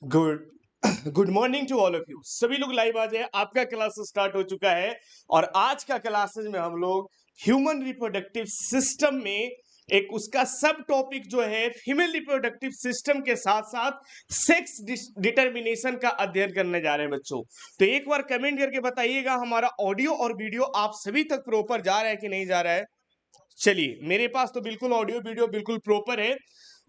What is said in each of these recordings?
Good good morning to all of you. सभी लोग live आ जाए, आपका क्लास स्टार्ट हो चुका है। और आज का क्लासेस में हम लोग ह्यूमन रिप्रोडक्टिव सिस्टम में एक उसका सब टॉपिक जो है फीमेल रिप्रोडक्टिव सिस्टम के साथ साथ सेक्स डिटर्मिनेशन का अध्ययन करने जा रहे हैं बच्चों। तो एक बार कमेंट करके बताइएगा हमारा ऑडियो और वीडियो आप सभी तक प्रॉपर जा रहा है कि नहीं जा रहा है। चलिए, मेरे पास तो बिल्कुल ऑडियो वीडियो बिल्कुल प्रॉपर है।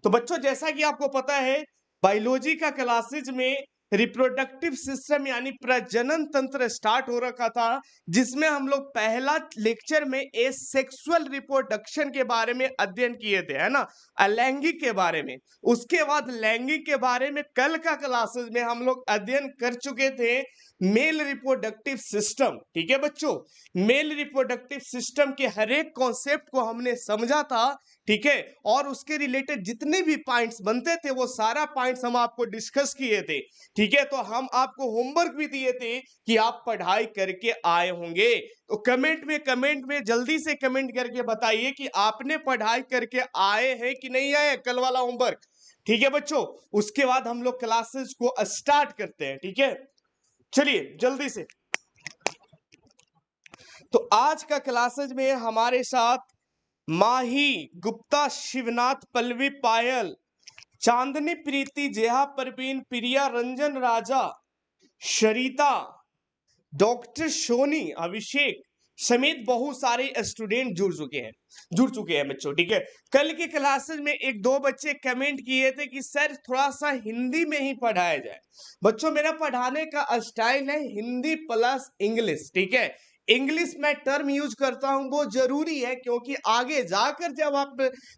तो बच्चों, जैसा कि आपको पता है, बायोलॉजी का क्लासेज में रिप्रोडक्टिव सिस्टम यानी प्रजनन तंत्र स्टार्ट हो रखा था, जिसमें हम लोग पहला लेक्चर में एसेक्सुअल रिप्रोडक्शन के बारे में अध्ययन किए थे, है ना, अलैंगिक के बारे में। उसके बाद लैंगिक के बारे में कल का क्लासेज में हम लोग अध्ययन कर चुके थे मेल रिप्रोडक्टिव सिस्टम। ठीक है बच्चों, मेल रिप्रोडक्टिव सिस्टम के हर एक कॉन्सेप्ट को हमने समझा था। ठीक है, और उसके रिलेटेड जितने भी पॉइंट्स बनते थे वो सारा पॉइंट्स हम आपको डिस्कस किए थे। ठीक है, तो हम आपको होमवर्क भी दिए थे कि आप पढ़ाई करके आए होंगे। तो कमेंट में जल्दी से कमेंट करके बताइए कि आपने पढ़ाई करके आए हैं कि नहीं आए कल वाला होमवर्क। ठीक है बच्चों, उसके बाद हम लोग क्लासेस को स्टार्ट करते हैं। ठीक है, चलिए जल्दी से। तो आज का क्लासेज में हमारे साथ माही, गुप्ता, शिवनाथ, पल्लवी, पायल, चांदनी, प्रीति, जेहा, परवीन, प्रिया, रंजन, राजा, शरीता, डॉक्टर सोनी, अभिषेक समेत बहुत सारे स्टूडेंट जुड़ चुके हैं बच्चों। ठीक है, कल के क्लासेस में एक दो बच्चे कमेंट किए थे कि सर थोड़ा सा हिंदी में ही पढ़ाया जाए। बच्चों, मेरा पढ़ाने का स्टाइल है हिंदी प्लस इंग्लिश। ठीक है, इंग्लिश में टर्म यूज करता हूं वो जरूरी है, क्योंकि आगे जाकर जब आप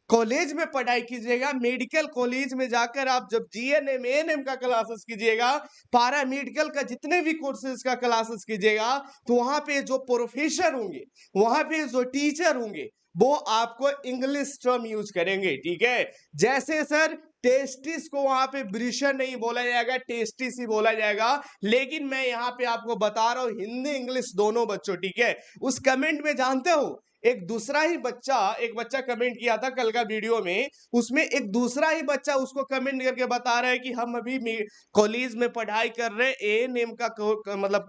कॉलेज में पढ़ाई कीजिएगा, मेडिकल कॉलेज में जाकर आप जब जीएनएम एएनएम का क्लासेस कीजिएगा, पारा मेडिकल का जितने भी कोर्सेज का क्लासेस कीजिएगा, तो वहां पे जो प्रोफेसर होंगे, वहां पे जो टीचर होंगे, वो आपको इंग्लिश टर्म यूज करेंगे। ठीक है, जैसे सर टेस्टिस को वहां पे ब्रिशर नहीं बोला जाएगा, टेस्टिस ही बोला जाएगा। लेकिन मैं यहाँ पे आपको बता रहा हूं हिंदी इंग्लिश दोनों बच्चों। ठीक है, उस कमेंट में जानते हो एक दूसरा ही बच्चा, एक बच्चा कमेंट किया था कल का वीडियो में, उसमें एक दूसरा ही बच्चा उसको कमेंट करके बता रहा है कि हम अभी कॉलेज में पढ़ाई कर रहे हैं, एएनएम का मतलब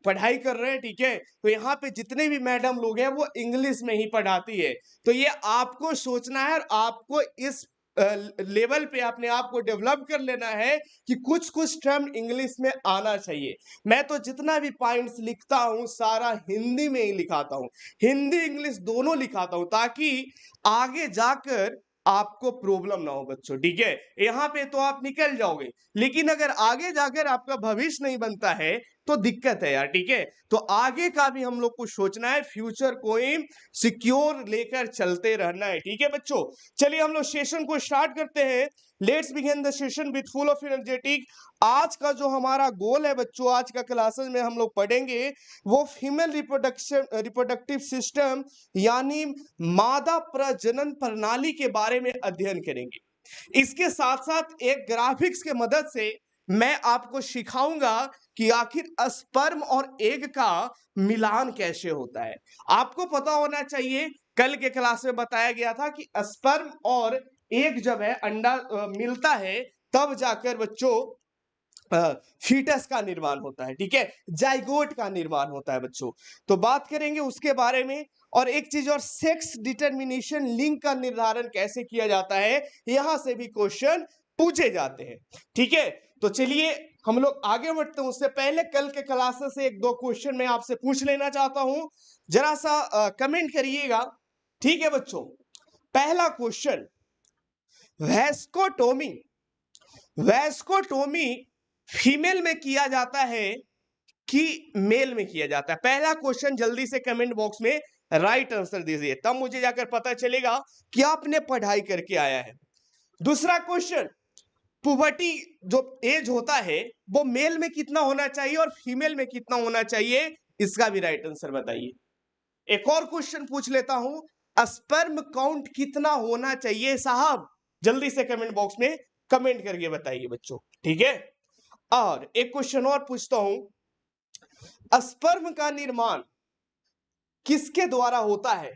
पढ़ाई कर रहे हैं। ठीक है, तो यहाँ पे जितने भी मैडम लोग हैं वो इंग्लिश में ही पढ़ाती है। तो ये आपको सोचना है और आपको इस लेवल पे अपने आप को डेवलप कर लेना है कि कुछ कुछ टर्म इंग्लिश में आना चाहिए। मैं तो जितना भी पॉइंट्स लिखता हूं सारा हिंदी में ही लिखाता हूं, हिंदी इंग्लिश दोनों लिखाता हूं, ताकि आगे जाकर आपको प्रॉब्लम ना हो बच्चों। ठीक है, यहाँ पे तो आप निकल जाओगे, लेकिन अगर आगे जाकर आपका भविष्य नहीं बनता है तो दिक्कत है यार। ठीक है, तो आगे का भी हम लोग को सोचना है, फ्यूचर को ही सिक्योर लेकर चलते रहना है। ठीक है बच्चों, चलिए हम लोग सेशन को स्टार्ट करते हैं। Let's begin the session with full of energetic. आज का जो हमारा गोल है बच्चों, आज का क्लासेस में हम लोग पढ़ेंगे वो फीमेल रिप्रोडक्टिव सिस्टम यानी मादा प्रजनन प्रणाली के बारे में अध्ययन करेंगे। इसके साथ साथ एक ग्राफिक्स के मदद से मैं आपको सिखाऊंगा कि आखिर स्पर्म और एग का मिलान कैसे होता है। आपको पता होना चाहिए, कल के क्लास में बताया गया था कि स्पर्म और एग जब है अंडा मिलता है, तब जाकर बच्चों फीटस का निर्माण होता है। ठीक है, जाइगोट का निर्माण होता है बच्चों। तो बात करेंगे उसके बारे में। और एक चीज और, सेक्स डिटर्मिनेशन लिंग का निर्धारण कैसे किया जाता है, यहां से भी क्वेश्चन पूछे जाते हैं। ठीक है, तो चलिए हम लोग आगे बढ़ते हैं। उससे पहले कल के क्लासेस से एक दो क्वेश्चन मैं आपसे पूछ लेना चाहता हूं, जरा सा कमेंट करिएगा। ठीक है बच्चों, पहला क्वेश्चन, वैस्कोटोमी वैस्कोटोमी फीमेल में किया जाता है कि मेल में किया जाता है? पहला क्वेश्चन जल्दी से कमेंट बॉक्स में राइट आंसर दीजिए, तब मुझे जाकर पता चलेगा कि आपने पढ़ाई करके आया है। दूसरा क्वेश्चन, पुबर्टी जो एज होता है वो मेल में कितना होना चाहिए और फीमेल में कितना होना चाहिए, इसका भी राइट आंसर बताइए। एक और क्वेश्चन पूछ लेता हूं, स्पर्म काउंट कितना होना चाहिए साहब? जल्दी से कमेंट बॉक्स में कमेंट करके बताइए बच्चों। ठीक है, और एक क्वेश्चन और पूछता हूं, स्पर्म का निर्माण किसके द्वारा होता है?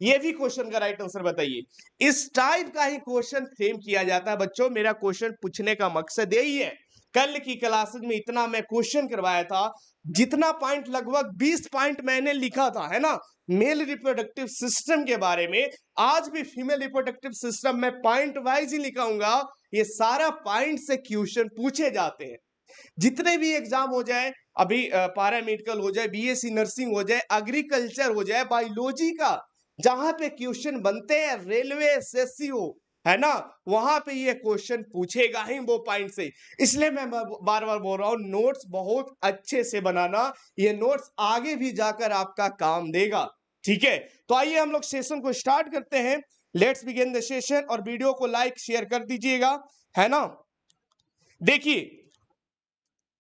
ये भी क्वेश्चन का राइट आंसर बताइए। इस टाइप का ही क्वेश्चन फ्रेम किया जाता है बच्चों। मेरा क्वेश्चन पूछने का मकसद यही है। कल की क्लासेस में इतना मैं क्वेश्चन करवाया था, जितना पॉइंट लगभग 20 पॉइंट मैंने लिखा था, है ना, मेल रिप्रोडक्टिव सिस्टम के बारे में। आज भी फीमेल रिप्रोडक्टिव सिस्टम में पॉइंट वाइज ही लिखाऊंगा। ये सारा पॉइंट से क्वेश्चन पूछे जाते हैं। जितने भी एग्जाम हो जाए, अभी पैरामेडिकल हो जाए, बीएससी नर्सिंग हो जाए, एग्रीकल्चर हो जाए, बायोलॉजी का जहां पे क्वेश्चन बनते हैं, रेलवे एसएससी हो, है ना, वहां पे ये क्वेश्चन पूछेगा ही वो पॉइंट से। इसलिए मैं बार बार बोल रहा हूं, नोट्स बहुत अच्छे से बनाना। ये नोट्स आगे भी जाकर आपका काम देगा। ठीक है, तो आइए हम लोग सेशन को स्टार्ट करते हैं। Let's begin the session. और वीडियो को लाइक शेयर कर दीजिएगा, है ना। देखिए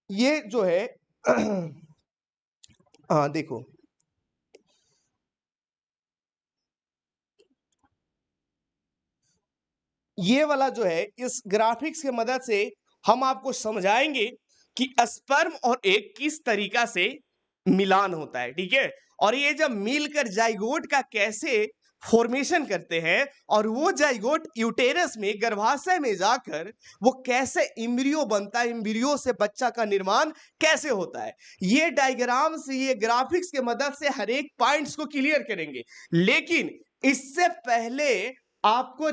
ये जो है हाँ देखो, ये वाला जो है, इस ग्राफिक्स के मदद से हम आपको समझाएंगे कि स्पर्म और एग किस तरीका से मिलान होता है। ठीक है, और ये जब मिलकर जाइगोट का कैसे फॉर्मेशन करते हैं, और वो जाइगोट यूटेरस में, गर्भाशय में जाकर वो कैसे इम्ब्रियो बनता है, इम्ब्रियो से बच्चा का निर्माण कैसे होता है, ये डायग्राम से, ये ग्राफिक्स के मदद से हर एक पॉइंट्स को क्लियर करेंगे। लेकिन इससे पहले आपको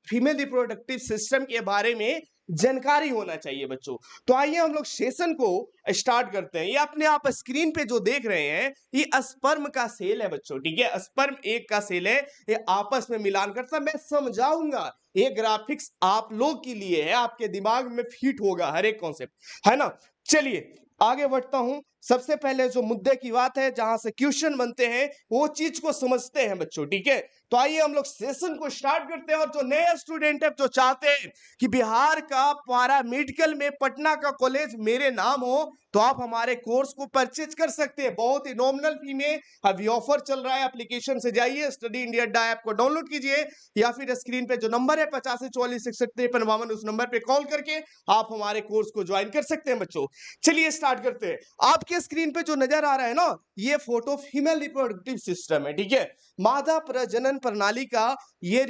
फीमेल रिप्रोडक्टिव सिस्टम के बारे में जानकारी होना चाहिए बच्चों। तो आइए हम लोग सेशन को स्टार्ट करते हैं। ये अपने आप स्क्रीन पे जो देख रहे हैं, ये स्पर्म का सेल है बच्चों। ठीक है, स्पर्म एक का सेल है, ये आपस में मिलान करता है। मैं समझाऊंगा, ये ग्राफिक्स आप लोग के लिए है, आपके दिमाग में फिट होगा हर एक कॉन्सेप्ट, है ना। चलिए आगे बढ़ता हूं। सबसे पहले जो मुद्दे की बात है, जहां से क्वेश्चन बनते हैं, वो चीज को समझते हैं बच्चों। ठीक है, तो आइए हम लोग सेशन को स्टार्ट करते हैं। और जो नए स्टूडेंट है, जो चाहते हैं कि बिहार का पैरामेडिकल में पटना का कॉलेज मेरे नाम हो, तो आप हमारे कोर्स को परचेज कर सकते हैं बहुत ही नॉमिनल फी में। अभी ऑफर चल रहा है, एप्लीकेशन से जाइए, स्टडी इंडिया ऐप को डाउनलोड कीजिए, या फिर स्क्रीन पे जो नंबर है 8544615352, उस नंबर पे कॉल करके आप हमारे कोर्स को ज्वाइन कर सकते हैं बच्चों। चलिए स्टार्ट करते हैं। आपके स्क्रीन पे जो नजर आ रहा है ना, ये फोटो फीमेल रिप्रोडक्टिव सिस्टम है। ठीक है, मादा प्रजनन प्रणाली का ये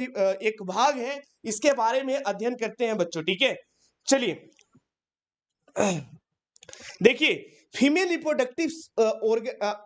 एक भाग है। इसके बारे में अध्ययन करते हैं बच्चों। ठीक है, चलिए देखिए, फीमेल रिप्रोडक्टिव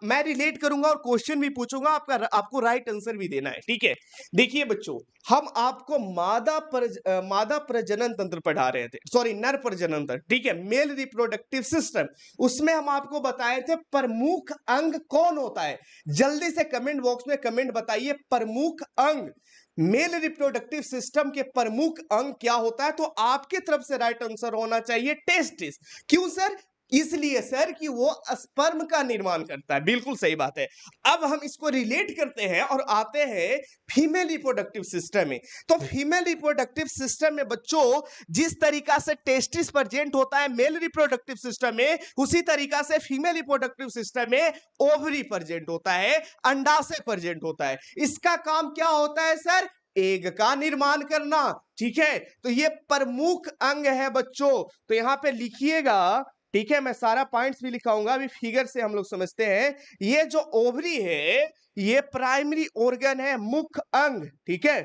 मैं रिलेट करूंगा और क्वेश्चन भी पूछूंगा, आपको राइट आंसर भी देना है। ठीक है, देखिए बच्चों, हम आपको मादा प्रजनन तंत्र पढ़ा रहे थे, सॉरी नर प्रजनन तंत्र। ठीक है, मेल रिप्रोडक्टिव सिस्टम, उसमें हम आपको बताए थे प्रमुख अंग कौन होता है। जल्दी से कमेंट बॉक्स में कमेंट बताइए, प्रमुख अंग मेल रिप्रोडक्टिव सिस्टम के प्रमुख अंग क्या होता है। तो आपके तरफ से राइट आंसर होना चाहिए टेस्टिस। क्यों सर? इसलिए सर कि वो स्पर्म का निर्माण करता है। बिल्कुल सही बात है। अब हम इसको रिलेट करते हैं और आते हैं फीमेल रिप्रोडक्टिव सिस्टम में। तो फीमेल रिप्रोडक्टिव सिस्टम में बच्चों, जिस तरीका से टेस्टिस प्रेजेंट होता है मेल रिप्रोडक्टिव सिस्टम में, उसी तरीका से फीमेल रिप्रोडक्टिव सिस्टम में ओवरी प्रेजेंट होता है, अंडाशय प्रेजेंट होता है। इसका काम क्या होता है सर? एग का निर्माण करना। ठीक है, तो ये प्रमुख अंग है बच्चों। तो यहां पे लिखिएगा। ठीक है, मैं सारा पॉइंट्स भी लिखाऊंगा, अभी फिगर से हम लोग समझते हैं। ये जो ओवरी है, ये प्राइमरी ऑर्गन है, मुख्य अंग। ठीक है,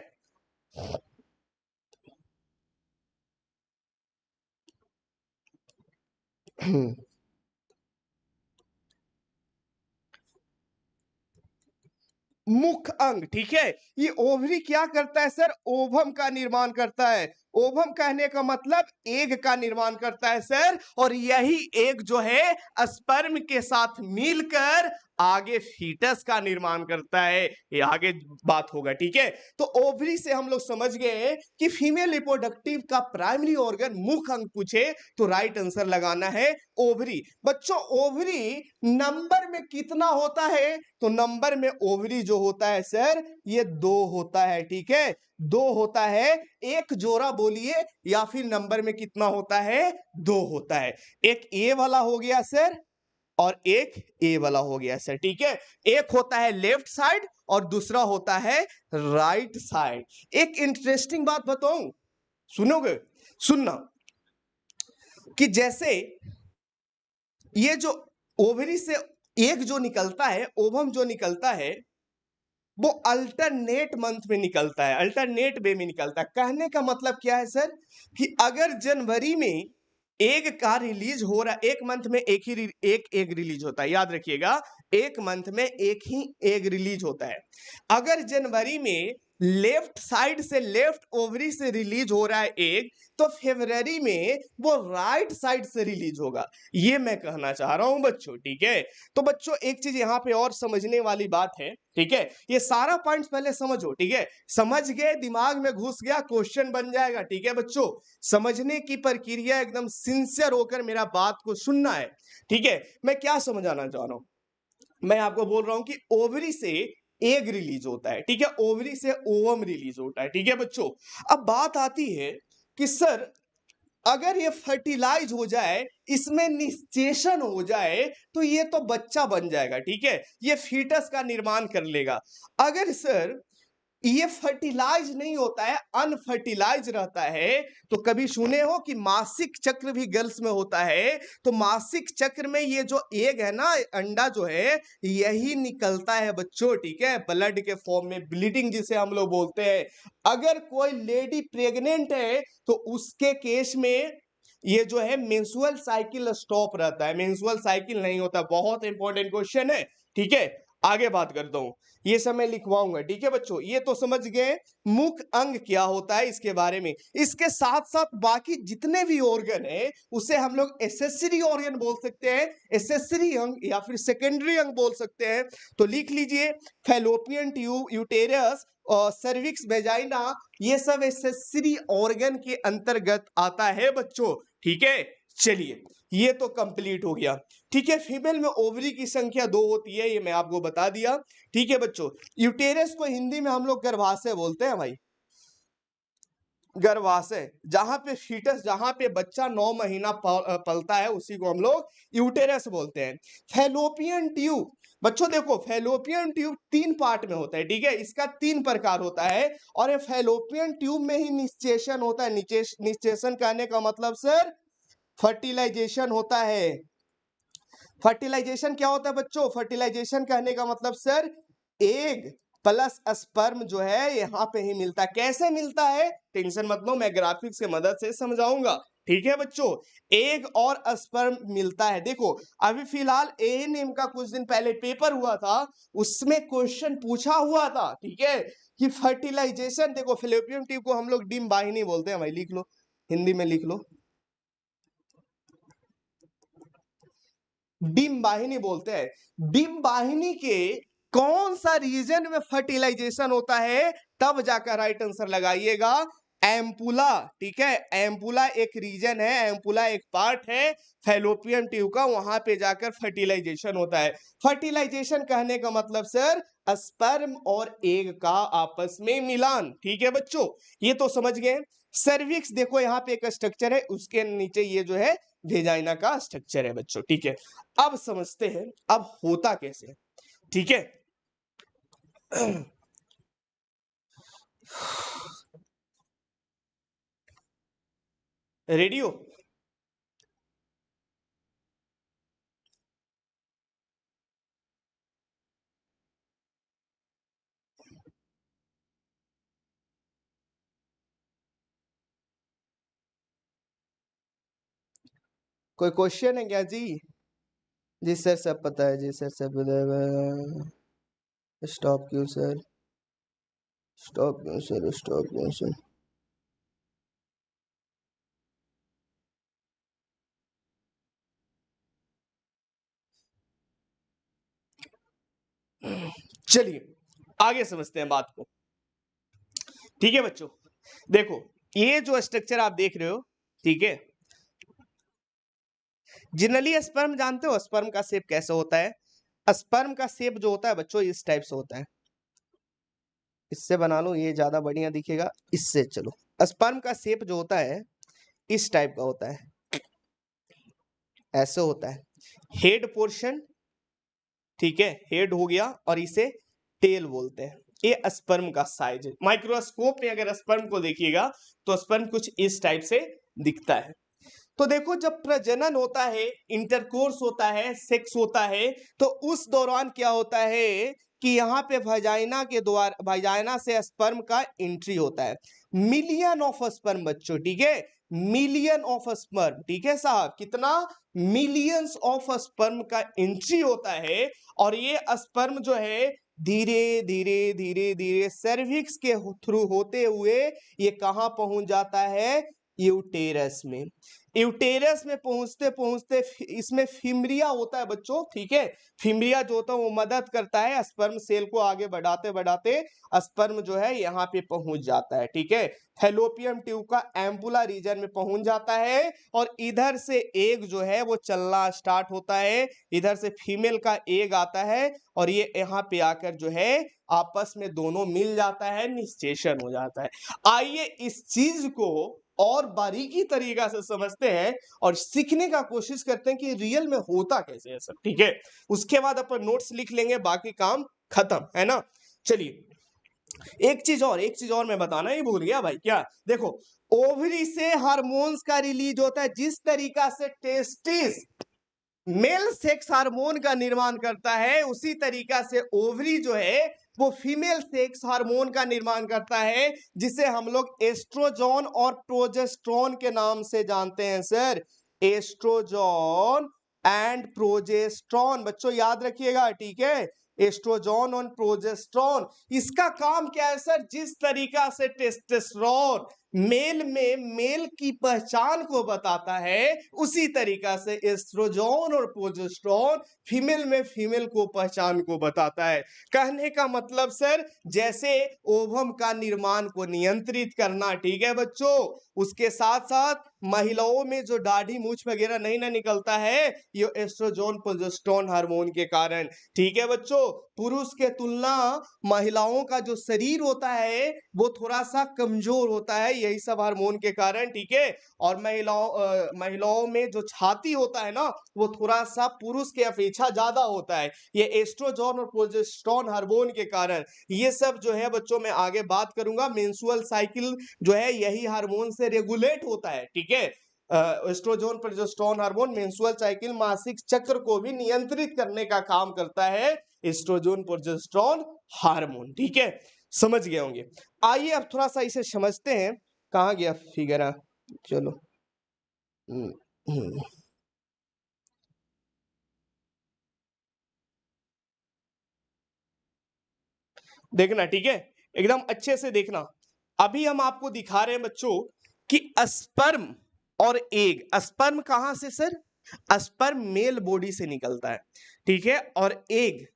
मुख्य अंग। ठीक है, ये ओवरी क्या करता है सर? ओवम का निर्माण करता है। ओवम कहने का मतलब एग का निर्माण करता है सर, और यही एग जो है स्पर्म के साथ मिलकर आगे फीटस का निर्माण करता है। ये आगे बात होगा। ठीक है, तो ओवरी से हम लोग समझ गए कि फीमेल रिप्रोडक्टिव का प्राइमरी ऑर्गन मुख्य अंग पूछे तो राइट आंसर लगाना है ओवरी। बच्चों, ओवरी नंबर में कितना होता है? तो नंबर में ओवरी जो होता है सर, ये 2 होता है। ठीक है, 2 होता है। एक जोड़ा बोलिए, या फिर नंबर में कितना होता है? 2 होता है। एक ए वाला हो गया सर, और एक ए वाला हो गया सर। ठीक है, एक होता है लेफ्ट साइड और दूसरा होता है राइट साइड। एक इंटरेस्टिंग बात बताऊं, सुनोगे? सुनना, कि जैसे ये जो ओवरी से एग जो निकलता है, ओवम जो निकलता है, वो अल्टरनेट मंथ में निकलता है, अल्टरनेट वे में निकलता है। कहने का मतलब क्या है सर कि अगर जनवरी में एग का रिलीज हो रहा है, एक मंथ में एक ही एक एग रिलीज होता है, याद रखिएगा, एक मंथ में एक ही एग रिलीज होता है। अगर जनवरी में लेफ्ट साइड से, लेफ्ट ओवरी से रिलीज हो रहा है एग, तो फरवरी में वो राइट साइड से रिलीज होगा। ये मैं कहना चाह रहा हूं बच्चों, ठीक है। तो बच्चों एक चीज यहां पे और समझने वाली बात है, ठीक है, ये सारा पॉइंट्स पहले समझो, ठीक है, समझ गए, दिमाग में घुस गया, क्वेश्चन बन जाएगा, ठीक है बच्चों। समझने की प्रक्रिया एकदम सिंसियर होकर मेरा बात को सुनना है, ठीक है। मैं क्या समझाना चाह रहा हूं, मैं आपको बोल रहा हूं कि ओवरी से एग रिलीज होता है, ठीक है, ओवरी से ओवम रिलीज होता है, ठीक है बच्चों। अब बात आती है कि सर अगर ये फर्टिलाइज हो जाए, इसमें निश्चेषण हो जाए, तो ये तो बच्चा बन जाएगा, ठीक है, ये फीटस का निर्माण कर लेगा। अगर सर ये फर्टिलाइज नहीं होता है, अनफर्टिलाइज रहता है, तो कभी सुने हो कि मासिक चक्र भी गर्ल्स में होता है, तो मासिक चक्र में ये जो एग है ना, अंडा जो है, यही निकलता है बच्चों, ठीक है, ब्लड के फॉर्म में, ब्लीडिंग जिसे हम लोग बोलते हैं। अगर कोई लेडी प्रेग्नेंट है तो उसके केस में ये जो है मेंस्ट्रुअल साइकिल स्टॉप रहता है, मेंस्ट्रुअल साइकिल नहीं होता। बहुत इंपॉर्टेंट क्वेश्चन है, ठीक है। आगे बात करता हूं, ये सब मैं लिखवाऊंगा, ठीक है बच्चों। ये तो समझ गए मुख्य अंग क्या होता है इसके बारे में। इसके साथ साथ बाकी जितने भी ऑर्गन है उसे हम लोग एसेसरी ऑर्गन बोल सकते हैं, एसेसरी अंग या फिर सेकेंडरी अंग बोल सकते हैं। तो लिख लीजिए, फैलोपियन ट्यूब, यूटेरस और सर्विक्स, वेजाइना, ये सब एसेसरी ऑर्गन के अंतर्गत आता है बच्चों, ठीक है। चलिए, ये तो कंप्लीट हो गया, ठीक है। फीमेल में ओवरी की संख्या 2 होती है, ये मैं आपको बता दिया, ठीक है बच्चों। यूटेरस को हिंदी में हम लोग गर्भाशय बोलते हैं भाई, गर्भाशय, जहां पे फीटस, जहां पे बच्चा 9 महीना पलता है, उसी को हम लोग यूटेरस बोलते हैं। फैलोपियन ट्यूब, बच्चों देखो, फैलोपियन ट्यूब 3 पार्ट में होता है, ठीक है, इसका 3 प्रकार होता है, और ये फैलोपियन ट्यूब में ही निश्चेषण होता है। निश्चेषण कहने का मतलब सर फर्टिलाइजेशन होता है। फर्टिलाइजेशन क्या होता है बच्चों, फर्टिलाइजेशन कहने का मतलब सर एग प्लस स्पर्म जो है यहां पे ही मिलता है। कैसे मिलता है टेंशन मत लो, मैं ग्राफिक्स की मदद से समझाऊंगा, ठीक है बच्चों। एग और स्पर्म मिलता है। देखो अभी फिलहाल एएनएम का कुछ दिन पहले पेपर हुआ था, उसमें क्वेश्चन पूछा हुआ था, ठीक है, कि फर्टिलाइजेशन, देखो फैलोपियन ट्यूब को हम लोग डिम वाहिनी बोलते हैं भाई, लिख लो, हिंदी में लिख लो, डिम वाहिनी बोलते हैं। डिम वाहिनी के कौन सा रीजन में फर्टिलाइजेशन होता है, तब जाकर राइट आंसर लगाइएगा, एम्पुला, ठीक है। एम्पुला एक रीजन है, एम्पुला एक पार्ट है फैलोपियन ट्यूब का, वहां पे जाकर फर्टिलाइजेशन होता है। फर्टिलाइजेशन कहने का मतलब सर स्पर्म और एग का आपस में मिलान, ठीक है बच्चों, ये तो समझ गए। सर्विक्स देखो यहाँ पे एक स्ट्रक्चर है, उसके नीचे ये जो है वेजाइना का स्ट्रक्चर है बच्चों, ठीक है। अब समझते हैं अब होता कैसे, ठीक है। रेडियो, कोई क्वेश्चन है क्या जी? जी सर सब पता है, जी सर सब पता है। स्टॉप क्यों सर, स्टॉप क्यों सर, स्टॉप क्यों सर? चलिए आगे समझते हैं बात को, ठीक है बच्चों। देखो ये जो स्ट्रक्चर आप देख रहे हो, ठीक है, जनरली स्पर्म जानते हो स्पर्म का शेप कैसे होता है? स्पर्म का शेप जो होता है बच्चों इस टाइप से होता है, इससे बना लो, ये ज्यादा बढ़िया दिखेगा इससे। चलो, स्पर्म का शेप जो होता है इस टाइप का होता है, ऐसे होता है, हेड पोर्शन, ठीक है, हेड हो गया, और इसे टेल बोलते हैं। ये स्पर्म का साइज है। माइक्रोस्कोप में अगर स्पर्म को देखिएगा तो स्पर्म कुछ इस टाइप से दिखता है। तो देखो जब प्रजनन होता है, इंटरकोर्स होता है, सेक्स होता है, तो उस दौरान क्या होता है कि यहाँ पे वजाइना के द्वारा, वजाइना से स्पर्म का एंट्री होता है। मिलियन ऑफ स्पर्म बच्चों, ठीक है, मिलियन ऑफ स्पर्म, ठीक है साहब, कितना, मिलियंस ऑफ स्पर्म का एंट्री होता है। और ये स्पर्म जो है धीरे धीरे धीरे धीरे सर्विक्स के थ्रू होते हुए ये कहाँ पहुंच जाता है, यूटेरस में। यूटेरस में पहुंचते पहुंचते इसमें फिम्ब्रिया होता है बच्चों, ठीक है, फिम्ब्रिया जो होता है वो मदद करता है स्पर्म सेल को आगे बढ़ाते बढ़ाते, स्पर्म जो है यहाँ पे पहुंच जाता है, ठीक है, फैलोपियन ट्यूब का एम्पुला रीजन में पहुंच जाता है। और इधर से एग जो है वो चलना स्टार्ट होता है, इधर से फीमेल का एग आता है और ये यहाँ पे आकर जो है आपस में दोनों मिल जाता है, निश्चेषण हो जाता है। आइए इस चीज को और बारीकी तरीका से समझते हैं और सीखने का कोशिश करते हैं कि रियल में होता कैसे है सब, ठीक है। उसके बाद अपन नोट्स लिख लेंगे, बाकी काम खत्म है ना। चलिए एक चीज और मैं बताना ही भूल गया भाई, क्या देखो, ओवरी से हार्मोन्स का रिलीज होता है, जिस तरीका से टेस्टिस मेल सेक्स हार्मोन का निर्माण करता है उसी तरीका से ओवरी जो है वो फीमेल सेक्स हार्मोन का निर्माण करता है, जिसे हम लोग एस्ट्रोजन और प्रोजेस्टेरोन के नाम से जानते हैं सर। एस्ट्रोजन एंड प्रोजेस्टेरोन बच्चों याद रखिएगा, ठीक है, एस्ट्रोजन और प्रोजेस्टेरोन। इसका काम क्या है सर, जिस तरीका से टेस्टोस्टेरोन मेल में मेल की पहचान को बताता है उसी तरीका से एस्ट्रोजन और प्रोजेस्टेरोन फीमेल में फीमेल को पहचान को बताता है। कहने का मतलब सर, जैसे ओवम का निर्माण को नियंत्रित करना, ठीक है बच्चों, उसके साथ साथ महिलाओं में जो दाढ़ी मूछ वगैरह नहीं ना निकलता है ये एस्ट्रोजन प्रोजेस्टेरोन हार्मोन के कारण, ठीक है बच्चों। पुरुष के तुलना महिलाओं का जो शरीर होता है वो थोड़ा सा कमजोर होता है, यही सब हार्मोन के कारण, ठीक है। और महिलाओं में जो छाती होता है ना वो थोड़ा सा पुरुष के अपेक्षा ज्यादा होता है, ये एस्ट्रोजन और प्रोजेस्टेरोन हार्मोन के कारण। ये सब जो है बच्चों मैं आगे बात करूंगा, मेंस्ट्रुअल साइकिल जो है यही हार्मोन से रेगुलेट होता है, ठीक है। Estrogen progesterone hormone menstrual cycle मासिक चक्र को भी नियंत्रित करने का काम करता है, एस्ट्रोजन प्रोजेस्टेरोन हार्मोन, ठीक है, समझ गए होंगे। आइए अब थोड़ा सा इसे समझते हैं, कहाँ गया फिगर, चलो देखना, ठीक है, एकदम अच्छे से देखना। अभी हम आपको दिखा रहे हैं बच्चों कि स्पर्म और एग, स्पर्म कहां से सर, स्पर्म मेल बॉडी से निकलता है, ठीक है, और एग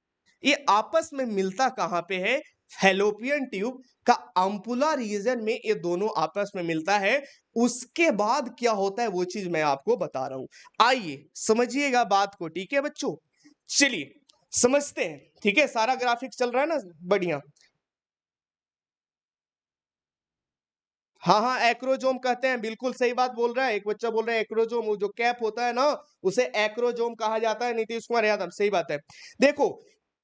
ये आपस में मिलता कहां पे है, फैलोपियन ट्यूब का अम्पुला रीजन में ये दोनों आपस में मिलता है। उसके बाद क्या होता है वो चीज मैं आपको बता रहा हूं, आइए समझिएगा बात को, ठीक है बच्चों। चलिए समझते हैं, ठीक है, सारा ग्राफिक चल रहा है ना, बढ़िया। हाँ हाँ एक्रोजोम कहते हैं, बिल्कुल सही बात बोल रहा है, एक बच्चा बोल रहा है एक्रोजोम, वो जो कैप होता है ना उसे एक्रोजोम कहा जाता है, नीतीश कुमार यादव, सही बात है। देखो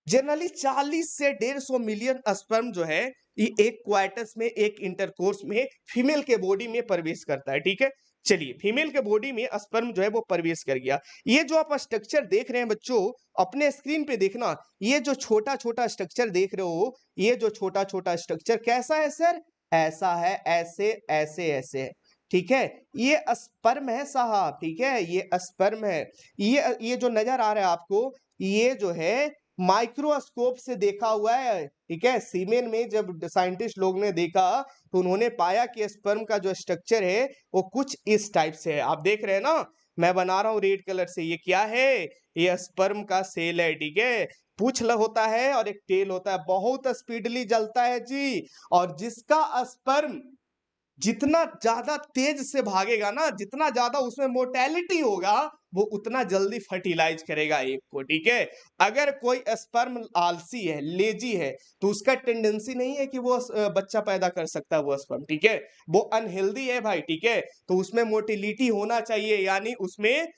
जनरली 40 से 150 मिलियन स्पर्म जो है ये एक क्वाइटस में, एक इंटरकोर्स में फीमेल के बॉडी में प्रवेश करता है, ठीक है। चलिए फीमेल के बॉडी में स्पर्म जो है वो प्रवेश कर गया। ये जो आप स्ट्रक्चर देख रहे हैं बच्चों अपने स्क्रीन पे देखना, ये जो छोटा छोटा स्ट्रक्चर देख रहे हो, ये जो छोटा छोटा स्ट्रक्चर कैसा है सर, ऐसा है, ऐसे ऐसे ऐसे, ठीक है, ये स्पर्म है साहब, ठीक है, ये स्पर्म है। ये जो नजर आ रहा है आपको ये जो है माइक्रोस्कोप से देखा हुआ है, ठीक है। सीमेन में जब साइंटिस्ट लोग ने देखा तो उन्होंने पाया कि स्पर्म का जो स्ट्रक्चर है वो कुछ इस टाइप से है, आप देख रहे हैं ना, मैं बना रहा हूं रेड कलर से, ये क्या है, ये स्पर्म का सेल है, ठीक है। पूंछ होता है और एक टेल होता है, बहुत स्पीडली जलता है जी। और जिसका स्पर्म जितना ज्यादा तेज से भागेगा ना, जितना ज्यादा उसमें मोर्टेलिटी होगा वो उतना जल्दी फर्टिलाइज करेगा एक को, ठीक है। अगर कोई स्पर्म आलसी है, लेजी है, तो उसका टेंडेंसी नहीं है कि वो बच्चा पैदा कर सकता है वो स्पर्म, ठीक है, वो अनहेल्दी है भाई, ठीक है। तो उसमें मोटिलिटी होना चाहिए, यानी उसमें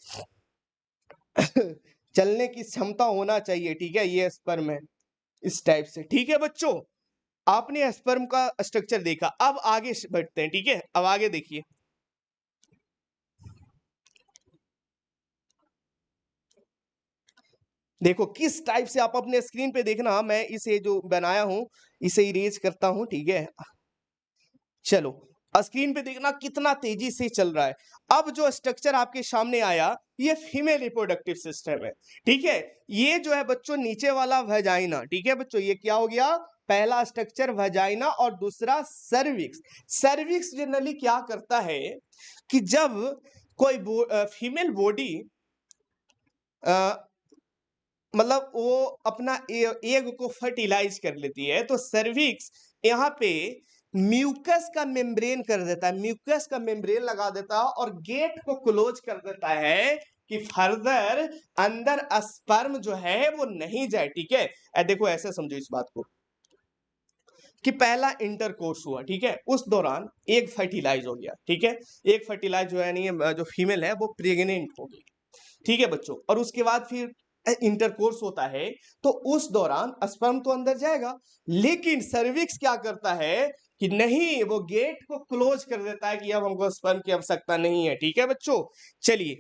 चलने की क्षमता होना चाहिए, ठीक है, ये स्पर्म है इस टाइप से, ठीक है बच्चों। आपने स्पर्म का स्ट्रक्चर देखा, अब आगे बढ़ते हैं, ठीक है, अब आगे देखिए। देखो किस टाइप से आप अपने स्क्रीन पे देखना, मैं इसे जो बनाया हूं इसे इरेज करता हूं, ठीक है। चलो स्क्रीन पे देखना कितना तेजी से चल रहा है। अब जो स्ट्रक्चर आपके सामने आया ये फीमेल रिप्रोडक्टिव सिस्टम है, ठीक है। ये जो है बच्चों नीचे वाला वेजाइना, ठीक है बच्चों, ये क्या हो गया, पहला स्ट्रक्चर वेजाइना और दूसरा सर्विक्स। सर्विक्स जनरली क्या करता है कि जब कोई फीमेल बॉडी मतलब वो अपना एग को फर्टिलाइज कर लेती है, तो सर्विक्स यहाँ पे म्यूकस का मेम्ब्रेन कर देता है, म्यूकस का मेम्ब्रेन लगा देता है और गेट को क्लोज कर देता है कि फर्दर अंदर स्पर्म जो है वो नहीं जाए, ठीक है। देखो ऐसे समझो इस बात को कि पहला इंटरकोर्स हुआ, ठीक है, उस दौरान एग फर्टिलाइज हो गया, ठीक है। एग फर्टिलाइज जो है नहीं, जो फीमेल है वो प्रेग्नेंट हो गई, ठीक है बच्चों, और उसके बाद फिर इंटरकोर्स होता है, तो उस दौरान स्पर्म तो अंदर जाएगा, लेकिन सर्विक्स क्या करता है कि नहीं, वो गेट को क्लोज कर देता है कि अब हमको स्पर्म की आवश्यकता नहीं है, ठीक है बच्चों। चलिए,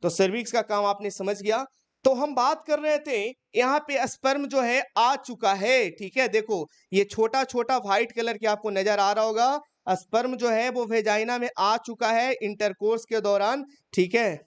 तो सर्विक्स का काम आपने समझ गया। तो हम बात कर रहे थे यहाँ पे स्पर्म जो है आ चुका है, ठीक है। देखो ये छोटा छोटा व्हाइट कलर के आपको नजर आ रहा होगा, स्पर्म जो है वो वेजाइना में आ चुका है इंटरकोर्स के दौरान, ठीक है।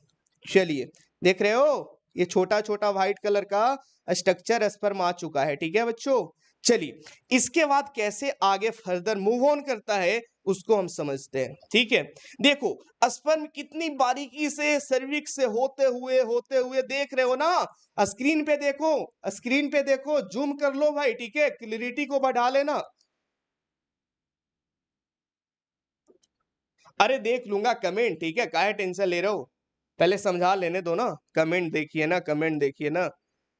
चलिए देख रहे हो ये छोटा छोटा व्हाइट कलर का स्ट्रक्चर स्पर्म आ चुका है, ठीक है बच्चों। चलिए इसके बाद कैसे आगे फर्दर मूव ऑन करता है उसको हम समझते हैं, ठीक है। देखो स्पर्म कितनी बारीकी से सर्विक्स से होते हुए देख रहे हो ना, स्क्रीन पे देखो, स्क्रीन पे देखो, जूम कर लो भाई, ठीक है, क्लियरिटी को बढ़ा लेना। अरे देख लूंगा कमेंट, ठीक है, काहे टेंशन ले रहे हो, पहले समझा लेने दो ना, कमेंट देखिए ना, कमेंट देखिए ना।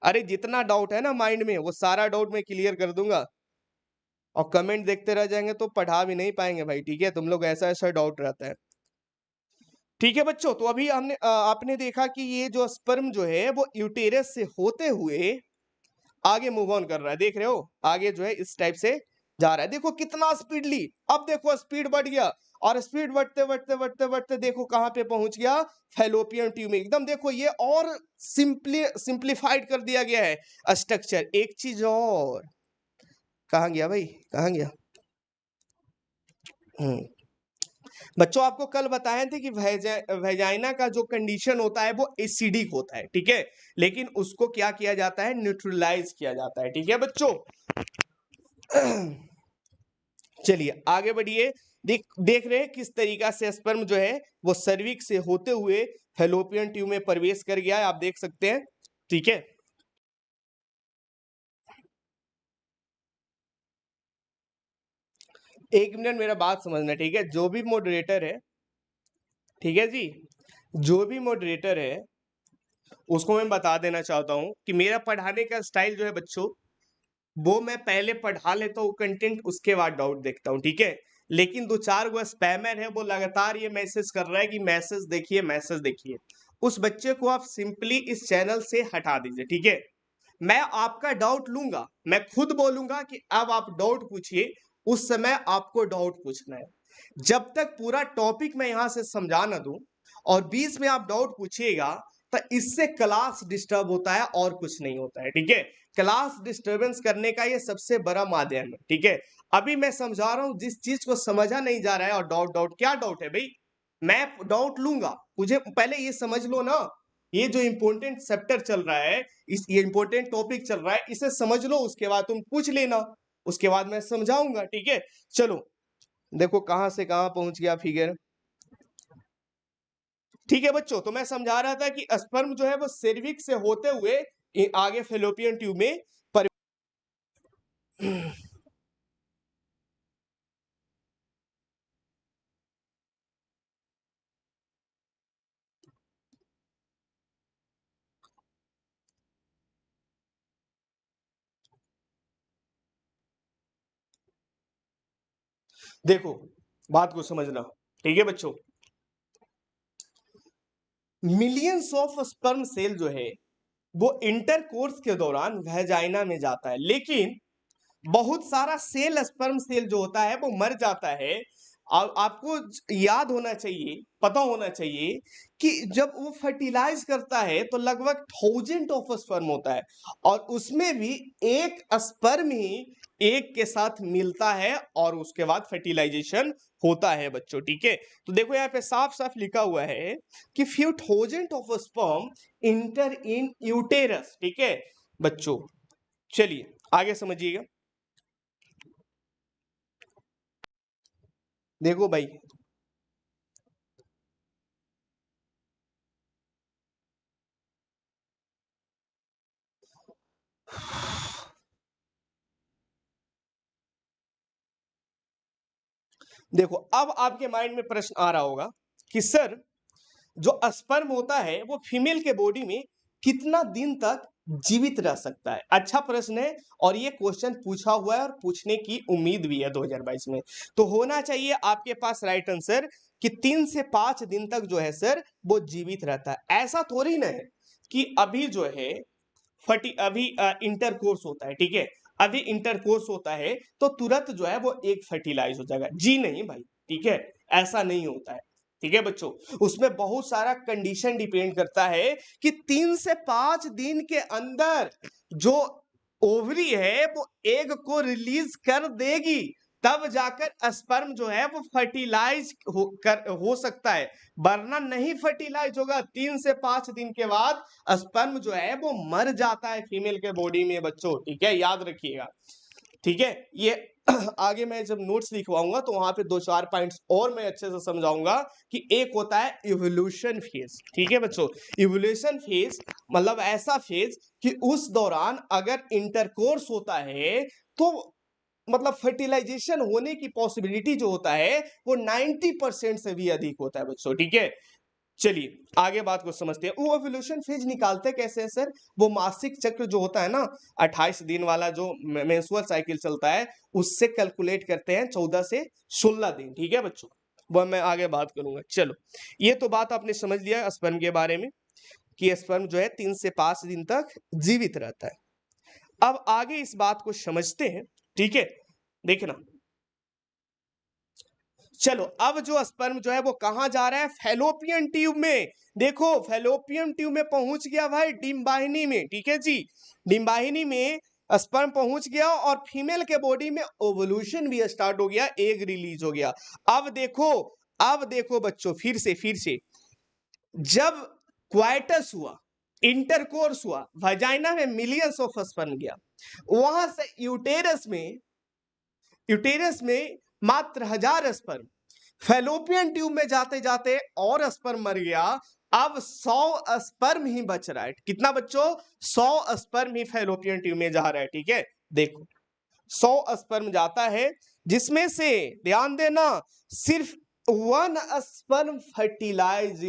अरे जितना डाउट है ना माइंड में वो सारा डाउट मैं क्लियर कर दूंगा, और कमेंट देखते रह जाएंगे तो पढ़ा भी नहीं पाएंगे भाई, ठीक है, तुम लोग ऐसा ऐसा डाउट रहता है, ठीक है बच्चों। तो अभी हमने आपने देखा कि ये जो स्पर्म जो है वो यूटेरस से होते हुए आगे मूव ऑन कर रहा है, देख रहे हो, आगे जो है इस टाइप से जा रहा है, देखो कितना स्पीडली, अब देखो स्पीड बढ़ गया, और स्पीड बढ़ते बढ़ते बढ़ते बढ़ते देखो कहां पे पहुंच गया, फैलोपियन ट्यूब में एकदम। देखो ये और सिंप्लीफाइड कर दिया गया है स्ट्रक्चर। एक चीज और, कहां गया भाई, कहां गया, बच्चों आपको कल बताए थे कि वेजाइना का जो कंडीशन होता है वो एसिडिक होता है, ठीक है, लेकिन उसको क्या किया जाता है, न्यूट्रलाइज किया जाता है, ठीक है बच्चों। चलिए आगे बढ़िए, देख रहे हैं किस तरीका से स्पर्म जो है वो सर्विक्स से होते हुए फैलोपियन ट्यूब में प्रवेश कर गया है, आप देख सकते हैं, ठीक है। एक मिनट मेरा बात समझना, ठीक है, जो भी मॉडरेटर है, ठीक है जी, जो भी मॉडरेटर है उसको मैं बता देना चाहता हूं कि मेरा पढ़ाने का स्टाइल जो है बच्चों, वो मैं पहले पढ़ा लेता हूँ कंटेंट, उसके बाद डाउट देखता हूँ, ठीक है। लेकिन दो चार वो स्पैमर है वो लगातार ये मैसेज कर रहा है कि मैसेज देखिए, मैसेज देखिए, उस बच्चे को आप सिंपली इस चैनल से हटा दीजिए, ठीक है। मैं आपका डाउट लूंगा, मैं खुद बोलूंगा कि अब आप डाउट पूछिए, उस समय आपको डाउट पूछना है। जब तक पूरा टॉपिक मैं यहां से समझा ना दूं और बीच में आप डाउट पूछिएगा, तो इससे क्लास डिस्टर्ब होता है और कुछ नहीं होता है, ठीक है। क्लास डिस्टर्बेंस करने का ये सबसे बड़ा माध्यम है, ठीक है। अभी मैं समझा रहा हूं, जिस चीज को समझा नहीं जा रहा है और डाउट डाउट क्या डाउट है भाई, मैं डाउट लूंगा, मुझे पहले ये समझ लो ना, ये जो इंपॉर्टेंट चैप्टर चल रहा है, इस ये इंपॉर्टेंट टॉपिक चल रहा है, इसे समझ लो, उसके बाद तुम पूछ लेना, उसके बाद मैं समझाऊंगा, ठीक है। चलो देखो कहां से कहां पहुंच गया फिगर, ठीक है बच्चों। तो मैं समझा रहा था कि स्पर्म जो है वो सर्विक्स से होते हुए आगे फेलोपियन ट्यूब में पर देखो बात को समझना, ठीक है बच्चों, मिलियंस ऑफ स्पर्म सेल जो है वो इंटरकोर्स के दौरान वेजाइना में जाता है, लेकिन बहुत सारा सेल स्पर्म सेल जो होता है वो मर जाता है आपको याद होना चाहिए, पता होना चाहिए कि जब वो फर्टिलाइज करता है तो लगभग 1000 ऑफ स्पर्म होता है और उसमें भी एक स्पर्म ही एक के साथ मिलता है और उसके बाद फर्टिलाइजेशन होता है बच्चों। ठीक है, तो देखो यहाँ पे साफ साफ लिखा हुआ है कि few thousand of sperm enter in uterus। ठीक है बच्चों, चलिए आगे समझिएगा। देखो भाई, देखो अब आपके माइंड में प्रश्न आ रहा होगा कि सर जो स्पर्म होता है वो फीमेल के बॉडी में कितना दिन तक जीवित रह सकता है। अच्छा प्रश्न है और ये क्वेश्चन पूछा हुआ है और पूछने की उम्मीद भी है 2022 में, तो होना चाहिए आपके पास राइट आंसर कि 3 से 5 दिन तक जो है सर वो जीवित रहता है। ऐसा थोड़ी ना है कि अभी जो है अभी इंटरकोर्स होता है, ठीक है, अभी इंटरकोर्स होता है तो तुरंत जो है वो एक फर्टिलाइज हो जाएगा, जी नहीं भाई। ठीक है, ऐसा नहीं होता है। ठीक है बच्चों, उसमें बहुत सारा कंडीशन डिपेंड करता है कि 3 से 5 दिन के अंदर जो ओवरी है वो एग को रिलीज कर देगी, तब जाकर स्पर्म जो है वो फर्टिलाइज हो सकता है, वरना नहीं फर्टिलाइज होगा। 3 से 5 दिन के बाद स्पर्म जो है वो मर जाता है फीमेल के बॉडी में बच्चों। ठीक है, याद रखिएगा। ठीक है, ये आगे मैं जब नोट्स लिखवाऊंगा तो वहां पे 2-4 पॉइंट्स और मैं अच्छे से समझाऊंगा कि एक होता है इवोल्यूशन फेज। ठीक है बच्चों, इवोल्यूशन फेज मतलब ऐसा फेज कि उस दौरान अगर इंटरकोर्स होता है तो मतलब फर्टिलाइजेशन होने की पॉसिबिलिटी जो होता है वो 90% से भी अधिक होता है बच्चों। ठीक है, चलिए आगे बात को समझते हैं। वो एवोल्यूशन फेज निकालते कैसे हैं सर? वो मासिक चक्र जो होता है ना, 28 दिन वाला जो मेंस्ट्रुअल साइकिल चलता है, उससे कैलकुलेट करते हैं 14 से 16 दिन। ठीक है बच्चों, वो मैं आगे बात करूंगा। चलो, ये तो बात आपने समझ लिया स्पर्म के बारे में कि स्पर्म जो है 3 से 5 दिन तक जीवित रहता है। अब आगे इस बात को समझते हैं। ठीक है, देखना, चलो अब जो स्पर्म जो है वो कहां जा रहा है? फैलोपियन ट्यूब में। देखो फैलोपियन ट्यूब में पहुंच गया भाई, डिम्बाहिनी में। ठीक है जी, डिम्बाहिनी में स्पर्म पहुंच गया और फीमेल के बॉडी में ओवल्यूशन भी स्टार्ट हो गया, एग रिलीज हो गया। अब देखो बच्चों, फिर से जब क्वाइटस हुआ, इंटरकोर्स हुआ, वजाइना में मिलियंस ऑफ स्पर्म गया, वहां से यूटेरस में मात्र 1000 स्पर्म, फैलोपियन ट्यूब में जाते जाते और स्पर्म मर गया। अब 100 स्पर्म ही बच रहा है। कितना बच्चों? 100 स्पर्म ही फैलोपियन ट्यूब में जा रहा है। ठीक है, देखो 100 स्पर्म जाता है, जिसमें से ध्यान देना सिर्फ 1 स्पर्म फर्टिलाइज।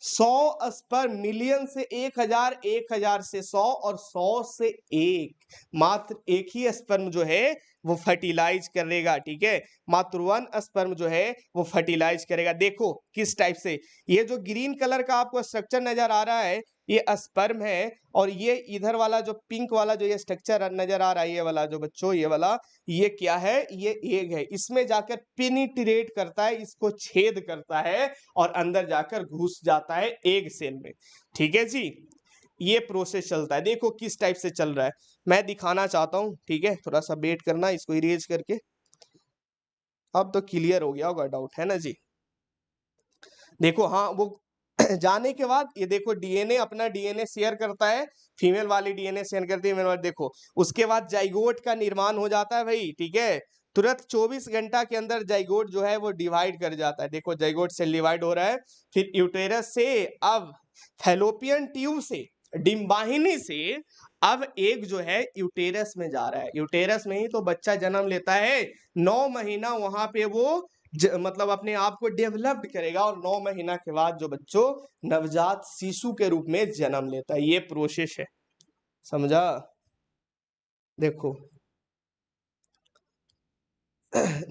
100 स्पर्म, मिलियन से 1000, 1000 से 100 और 100 से 1, मात्र एक ही स्पर्म जो है वो फर्टिलाइज करेगा। ठीक है, मात्र 1 स्पर्म जो है वो फर्टिलाइज करेगा। देखो किस टाइप से, ये जो ग्रीन कलर का आपको स्ट्रक्चर नजर आ रहा है ये स्पर्म है, और ये इधर वाला जो पिंक वाला जो ये स्ट्रक्चर नजर आ रहा है, ये वाला जो बच्चों, ये वाला, ये क्या है? ये एग है। इसमें जाकर पेनिट्रेट करता है, इसको छेद करता है और अंदर जाकर घुस जाता है एग सेल में। ठीक है जी, ये प्रोसेस चलता है। देखो किस टाइप से चल रहा है, मैं दिखाना चाहता हूं। ठीक है, थोड़ा सा वेट करना, इसको इरेज करके। अब तो क्लियर हो गया होगा डाउट, है ना जी? देखो हाँ, वो जाने के बाद ये देखो डीएनए अपना डीएनए शेयर करता है, फीमेल वाली डीएनए शेयर करती है, मेल वाली। देखो उसके बाद जाइगोट का निर्माण हो जाता है भाई। ठीक है, तुरंत 24 घंटा के अंदर जाइगोट जो है वो डिवाइड कर जाता है। देखो जाइगोट सेल डिवाइड हो रहा है, फिर यूटेरस से, अब फैलोपियन ट्यूब से, डिम्बाहिनी से, अब एक जो है यूटेरस में जा रहा है। यूटेरस में ही तो बच्चा जन्म लेता है। 9 महीना वहां पे वो मतलब अपने आप को डेवलप्ड करेगा और 9 महीना के बाद जो बच्चों नवजात शिशु के रूप में जन्म लेता है। ये प्रोसेस है, समझा? देखो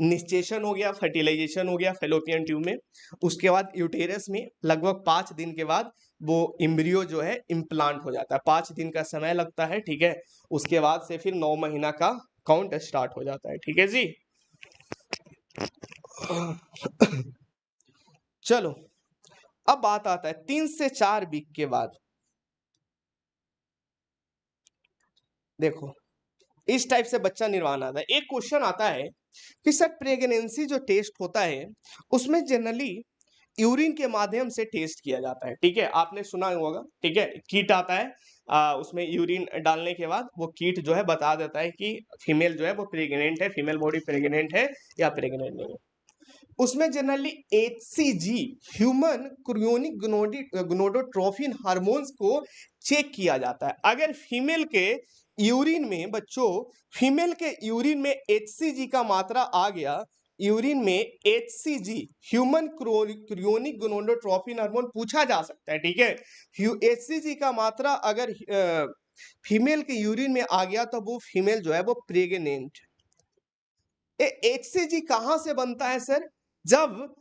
निश्चेषण हो गया, फर्टिलाइजेशन हो गया फैलोपियन ट्यूब में, उसके बाद यूटेरस में लगभग 5 दिन के बाद वो इम्ब्रियो जो है इम्प्लांट हो जाता है। 5 दिन का समय लगता है। ठीक है, उसके बाद से फिर 9 महीना का काउंट स्टार्ट हो जाता है। ठीक है जी, चलो, अब बात आता है 3 से 4 वीक के बाद। देखो, इस टाइप से बच्चा निर्माण आता है। एक क्वेश्चन आता है कि सर प्रेगनेंसी जो टेस्ट होता है उसमें जनरली यूरिन के माध्यम से टेस्ट किया जाता है, ठीक है, आपने सुना होगा, ठीक है, किट आता है, उसमें यूरिन डालने के बाद वो किट जो है बता देता है कि फीमेल जो है वो प्रेग्नेंट है, फीमेल बॉडी प्रेग्नेंट है या प्रेग्नेंट नहीं है। उसमें generally HCG, human क्रियोनिक gonadotropin hormones को चेक किया जाता है। अगर फीमेल के यूरिन में बच्चों, फीमेल के यूरिन में HCG का मात्रा आ गया, यूरिन में HCG, ह्यूमन क्रियोनिक गोनाडोट्रोपिन हार्मोन पूछा जा सकता है, ठीक है। HCG का मात्रा अगर फीमेल के यूरिन में आ गया तो वो फीमेल जो है वो प्रेग्नेंट। HCG कहां से बनता है सर? जब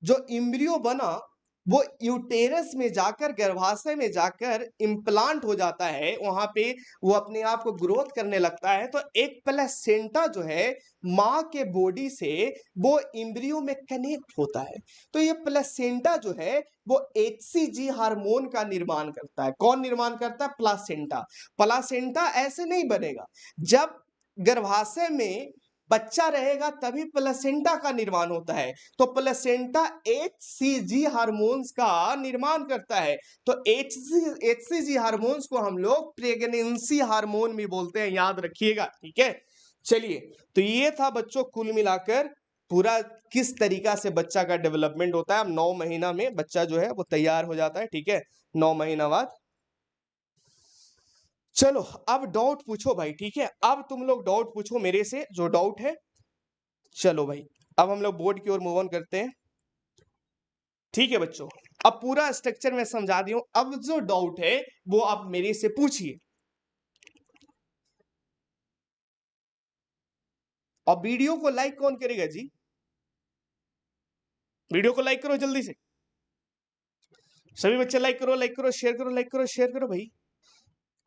जो इम्ब्रियो बना वो यूटेरस में जाकर, गर्भाशय में जाकर इम्प्लांट हो जाता है, वहां पे वो अपने आप को ग्रोथ करने लगता है, तो एक प्लेसेंटा जो है माँ के बॉडी से वो इम्ब्रियो में कनेक्ट होता है। तो ये प्लेसेंटा जो है वो HCG हार्मोन का निर्माण करता है। कौन निर्माण करता है? प्लासेंटा। प्लासेंटा ऐसे नहीं बनेगा, जब गर्भाशय में बच्चा रहेगा तभी प्लेसेंटा का निर्माण होता है। तो प्लेसेंटा HCG हार्मोन्स का निर्माण करता है। तो HCG हार्मोन्स को हम लोग प्रेगनेंसी हार्मोन भी बोलते हैं, याद रखिएगा, ठीक है। चलिए, तो ये था बच्चों कुल मिलाकर पूरा किस तरीका से बच्चा का डेवलपमेंट होता है। अब 9 महीना में बच्चा जो है वो तैयार हो जाता है, ठीक है, 9 महीना बाद। चलो, अब डाउट पूछो भाई, ठीक है, अब तुम लोग डाउट पूछो मेरे से जो डाउट है। चलो भाई, अब हम लोग बोर्ड की ओर मूव ऑन करते हैं, ठीक है बच्चों। अब पूरा स्ट्रक्चर मैं समझा दी हूं, अब जो डाउट है वो आप मेरे से पूछिए। और वीडियो को लाइक कौन करेगा जी? वीडियो को लाइक करो जल्दी से, सभी बच्चे लाइक करो, लाइक करो, शेयर करो, लाइक करो, शेयर करो भाई।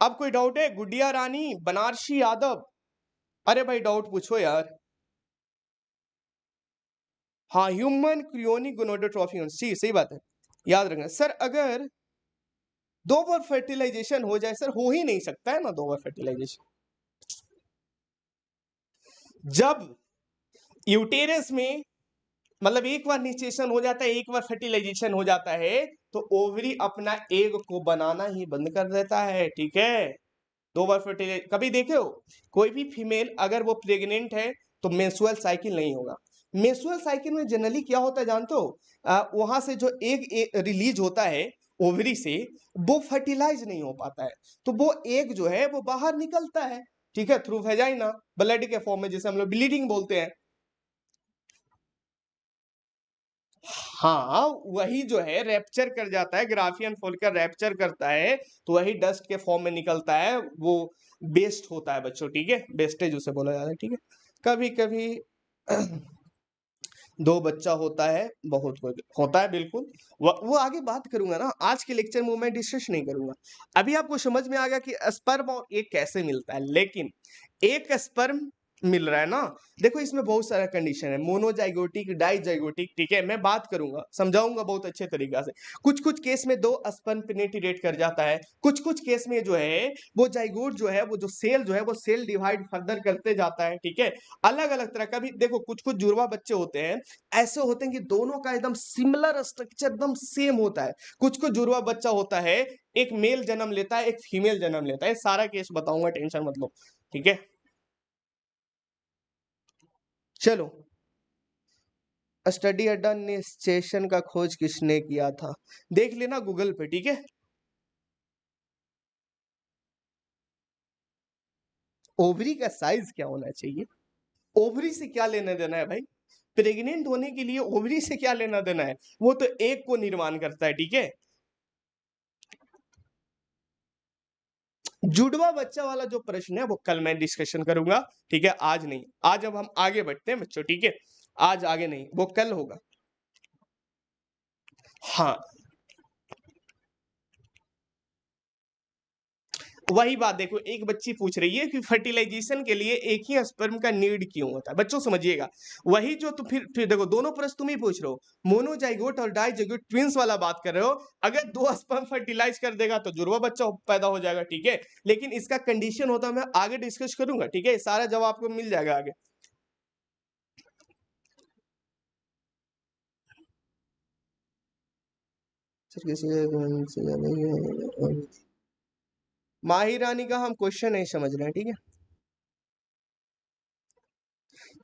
अब कोई डाउट है? गुडिया रानी, बनारसी यादव, अरे भाई डाउट पूछो यार। हाँ, ह्यूमन क्रियोनिक गोनाडोट्रोपिन, सही बात है, याद रखना सर। अगर 2 बार फर्टिलाइजेशन हो जाए सर, हो ही नहीं सकता है ना 2 बार फर्टिलाइजेशन। जब यूटेरस में मतलब एक बार निषेचन हो जाता है, एक बार फर्टिलाइजेशन हो जाता है, तो ओवरी अपना एग को बनाना ही बंद कर देता है, ठीक है। 2 बार फर्टिलाइज कभी देखे हो? कोई भी फीमेल अगर वो प्रेग्नेंट है तो मेंस्ट्रुअल साइकिल नहीं होगा। मेंस्ट्रुअल साइकिल में जनरली क्या होता है जानते हो? वहां से जो एग रिलीज होता है ओवरी से, वो फर्टिलाइज नहीं हो पाता है, तो वो एग जो है वो बाहर निकलता है, ठीक है, थ्रू वेजाइना, ब्लड के फॉर्म में, जिसे हम लोग ब्लीडिंग बोलते हैं। हाँ, वही जो है रैप्चर कर जाता है, ग्राफियन फोलिकल रैप्चर करता है, तो वही डस्ट के फॉर्म में निकलता है, वो बेस्ट होता है बच्चों, ठीक है, बेस्टेज उसे बोला जाता है, ठीक है। कभी कभी 2 बच्चा होता है, बहुत होता है, बिल्कुल। वो आगे बात करूंगा ना, आज के लेक्चर में मैं डिस्कस नहीं करूंगा। अभी आपको समझ में आ गया कि स्पर्म और एग कैसे मिलता है, लेकिन एक स्पर्म मिल रहा है ना, देखो इसमें बहुत सारा कंडीशन है, मोनोजाइगोटिक, डाइजाइगोटिक, ठीक है, मैं बात करूंगा, समझाऊंगा बहुत अच्छे तरीका से। कुछ कुछ केस में 2 स्पर्म पेनिट्रेट कर जाता है, कुछ कुछ केस में जो है वो जाइगोट जो है, वो जो सेल जो है वो सेल डिवाइड फर्दर करते जाता है, ठीक है। अलग अलग तरह का भी देखो, कुछ कुछ जुड़वा बच्चे होते हैं, ऐसे होते हैं कि दोनों का एकदम सिमिलर स्ट्रक्चर एकदम सेम होता है। कुछ कुछ जुड़वा बच्चा होता है, एक मेल जन्म लेता है, एक फीमेल जन्म लेता है, सारा केस बताऊंगा, टेंशन मत लो, ठीक है। चलो, स्टडी अड्डा निषेचन का खोज किसने किया था? देख लेना गूगल पे, ठीक है। ओवरी का साइज क्या होना चाहिए? ओवरी से क्या लेना देना है भाई? प्रेग्नेंट होने के लिए ओवरी से क्या लेना देना है? वो तो एग को निर्माण करता है, ठीक है। जुड़वा बच्चा वाला जो प्रश्न है वो कल मैं डिस्कशन करूंगा, ठीक है, आज नहीं। आज अब हम आगे बढ़ते हैं बच्चों, ठीक है, आज आगे नहीं, वो कल होगा। हाँ, वही बात देखो, एक बच्ची पूछ रही है कि फर्टिलाइजेशन के लिए एक ही स्पर्म का नीड क्यों होता है। बच्चों समझिएगा, वही जो तुम फिर देखो दोनों प्रश्न तुम ही पूछ रहे हो, मोनोजाइगोट और डाइजाइगोट ट्विंस वाला बात कर रहे हो। अगर दो स्पर्म फर्टिलाइज कर देगा तो जुड़वा बच्चा पैदा हो जाएगा, ठीक है। लेकिन इसका कंडीशन होता है, मैं आगे डिस्कस करूंगा, ठीक है, सारा जवाब आपको मिल जाएगा आगे। माही रानी का हम क्वेश्चन नहीं समझ रहे हैं, ठीक है।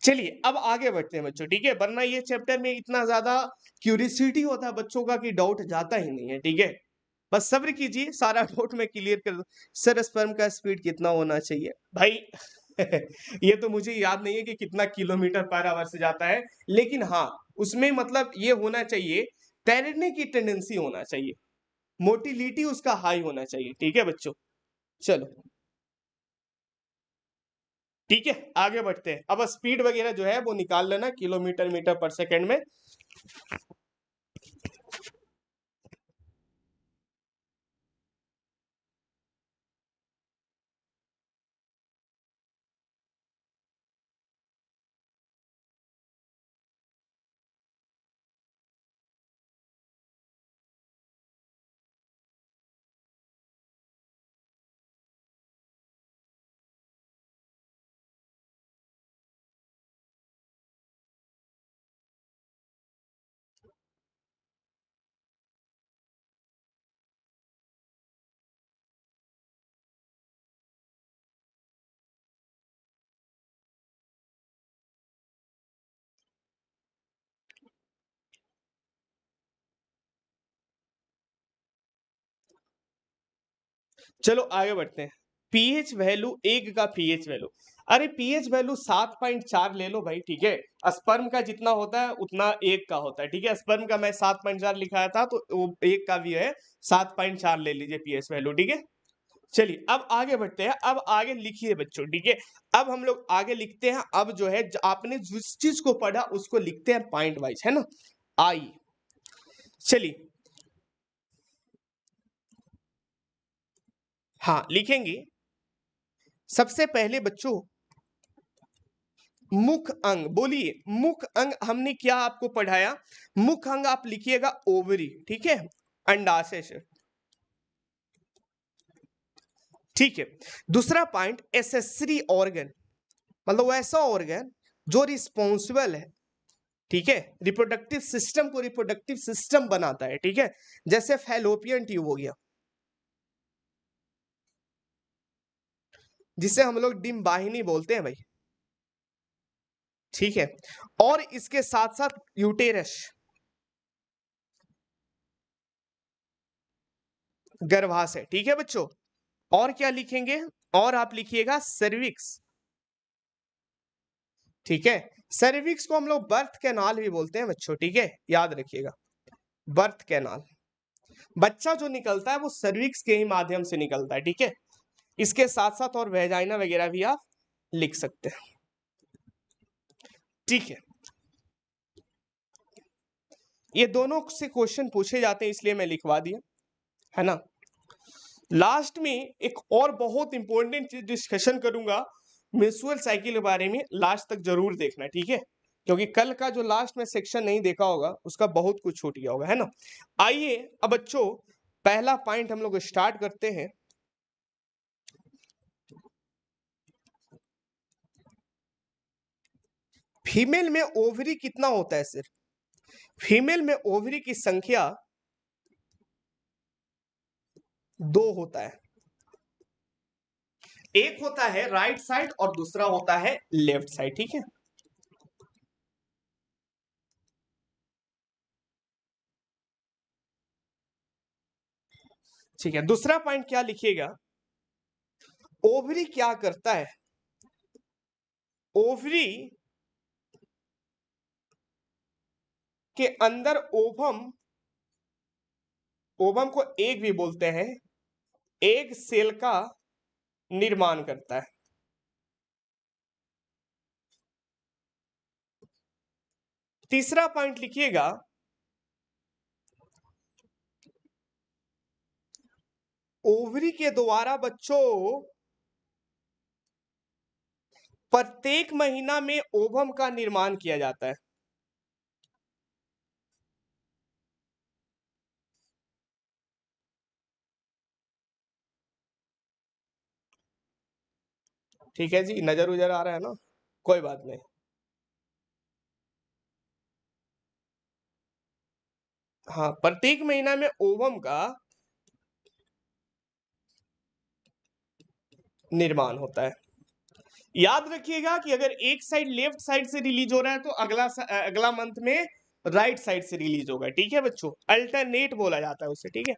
चलिए अब आगे बढ़ते हैं बच्चों, ठीक है, वरना ये चैप्टर में इतना ज्यादा क्यूरियोसिटी होता है बच्चों का कि डाउट जाता ही नहीं है, ठीक है। बस सब्र कीजिए, सारा डाउट मैं क्लियर कर दूं। सर स्पर्म का स्पीड कितना होना चाहिए भाई? ये तो मुझे याद नहीं है कि कितना किलोमीटर पर आवर से जाता है, लेकिन हाँ उसमें मतलब ये होना चाहिए, तैरने की टेंडेंसी होना चाहिए, मोटिलिटी उसका हाई होना चाहिए, ठीक है बच्चों। चलो ठीक है, आगे बढ़ते हैं। अब स्पीड वगैरह जो है वो निकाल लेना किलोमीटर मीटर पर सेकंड में। चलो आगे बढ़ते हैं। पीएच वैल्यू, एग का पीएच वैल्यू, अरे पीएच वैल्यू 7.4 ले लो भाई, ठीक है। स्पर्म का जितना होता है उतना एग का होता है, ठीक है। स्पर्म का मैं 7.4 लिखाया था, तो वो एग का भी है 7.4 ले लीजिए पीएच वैल्यू, ठीक है। चलिए अब आगे बढ़ते हैं, अब आगे लिखिए बच्चों, ठीक है। अब हम लोग आगे लिखते हैं, अब जो है आपने जिस चीज को पढ़ा उसको लिखते हैं पॉइंट वाइज, है ना। आई, चलिए हाँ लिखेंगे। सबसे पहले बच्चों मुख अंग, बोलिए मुख अंग हमने क्या आपको पढ़ाया? मुख अंग आप लिखिएगा ओवरी, ठीक है, अंडाशय से, ठीक है। दूसरा पॉइंट एसेसरी ऑर्गन, मतलब वैसा ऑर्गन जो रिस्पॉन्सिबल है, ठीक है, रिप्रोडक्टिव सिस्टम को रिप्रोडक्टिव सिस्टम बनाता है, ठीक है। जैसे फैलोपियन ट्यूब हो गया, जिसे हम लोग डिम्बाहिनी बोलते हैं भाई, ठीक है। और इसके साथ साथ यूटेरस, गर्भाशय, ठीक है बच्चों। और क्या लिखेंगे? और आप लिखिएगा सर्विक्स, ठीक है। सर्विक्स को हम लोग बर्थ कैनाल भी बोलते हैं बच्चों, ठीक है, याद रखिएगा, बर्थ कैनाल। बच्चा जो निकलता है वो सर्विक्स के ही माध्यम से निकलता है, ठीक है। इसके साथ साथ और वेजाइना वगैरह भी आप लिख सकते हैं, ठीक है। ये दोनों से क्वेश्चन पूछे जाते हैं, इसलिए मैं लिखवा दिया, है ना। लास्ट में एक और बहुत इंपॉर्टेंट चीज डिस्कशन करूंगा, मेंस्ट्रुअल साइकिल के बारे में, लास्ट तक जरूर देखना, ठीक है। क्योंकि कल का जो लास्ट में सेक्शन नहीं देखा होगा उसका बहुत कुछ छूट गया होगा, है ना। आइए अब बच्चों पहला पॉइंट हम लोग स्टार्ट करते हैं। फीमेल में ओवरी कितना होता है सिर्फ? फीमेल में ओवरी की संख्या 2 होता है। एक होता है राइट साइड और दूसरा होता है लेफ्ट साइड, ठीक है। ठीक है, दूसरा पॉइंट क्या लिखिएगा? ओवरी क्या करता है? ओवरी के अंदर ओवम, ओवम को एग भी बोलते हैं, एग सेल का निर्माण करता है। तीसरा पॉइंट लिखिएगा, ओवरी के द्वारा बच्चों प्रत्येक महीना में ओवम का निर्माण किया जाता है। ठीक है जी, नजर उजर आ रहा है ना, कोई बात नहीं। हाँ, प्रत्येक महीना में ओवम का निर्माण होता है। याद रखिएगा कि अगर एक साइड लेफ्ट साइड से रिलीज हो रहा है तो अगला मंथ में राइट साइड से रिलीज होगा। ठीक है बच्चों, अल्टरनेट बोला जाता है उसे। ठीक है,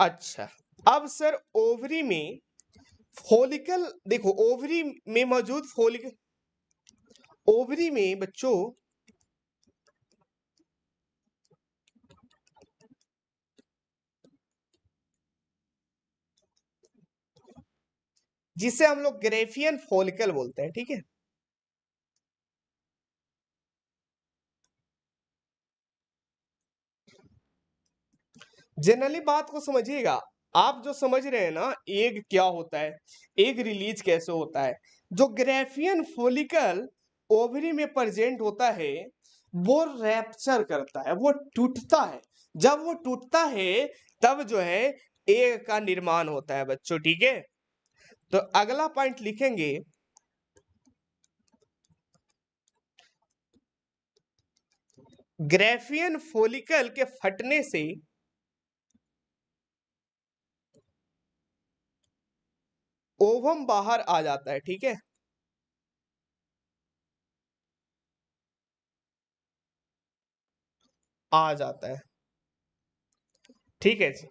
अच्छा। अब सर ओवरी में फोलिकल देखो, ओवरी में मौजूद फोलिकल, ओवरी में बच्चों जिसे हम लोग ग्रेफियन फोलिकल बोलते हैं। ठीक है, जनरली बात को समझिएगा। आप जो समझ रहे हैं ना, एग क्या होता है, एग रिलीज कैसे होता है, जो ग्रेफियन फोलिकल ओवरी में प्रेजेंट होता है वो रैप्चर करता है, वो टूटता है। जब वो टूटता है तब जो है एग का निर्माण होता है बच्चों। ठीक है, तो अगला पॉइंट लिखेंगे, ग्रेफियन फोलिकल के फटने से ओवम बाहर आ जाता है। ठीक है, आ जाता है। ठीक है जी,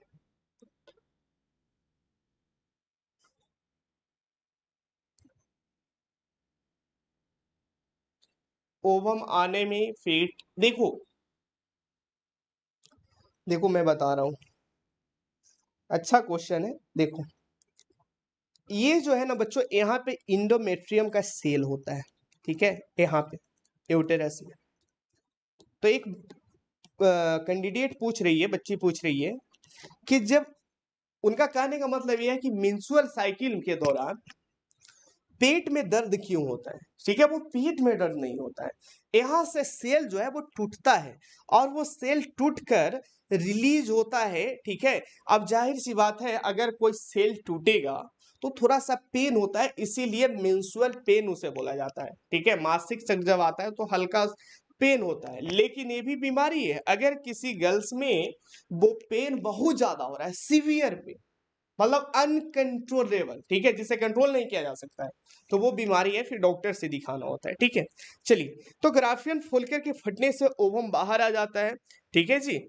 ओवम आने में फेट देखो, देखो मैं बता रहा हूं, अच्छा क्वेश्चन है। देखो ये जो है ना बच्चों, यहाँ पे इंडोमेट्रियम का सेल होता है। ठीक है, यहाँ पे यूटेरस में। तो एक कैंडिडेट पूछ रही है, बच्ची पूछ रही है कि जब, उनका कहने का मतलब यह है कि मेंस्ट्रुअल साइकिल के दौरान पेट में दर्द क्यों होता है। ठीक है, वो पेट में दर्द नहीं होता है, यहाँ से सेल जो है वो टूटता है और वो सेल टूटकर रिलीज होता है। ठीक है, अब जाहिर सी बात है अगर कोई सेल टूटेगा तो थोड़ा सा पेन होता है, इसीलिए मेंस्ट्रुअल पेन उसे बोला जाता है। ठीक है, मासिक चक्र जब आता है तो हल्का पेन होता है, लेकिन ये भी बीमारी है। अगर किसी गर्ल्स में वो पेन बहुत ज्यादा हो रहा है, सीवियर पेन, मतलब अनकंट्रोलेबल, ठीक है, जिसे कंट्रोल नहीं किया जा सकता है, तो वो बीमारी है, फिर डॉक्टर से दिखाना होता है। ठीक है, चलिए, तो ग्राफियन फोलिकल के फटने से ओवम बाहर आ जाता है। ठीक है जी,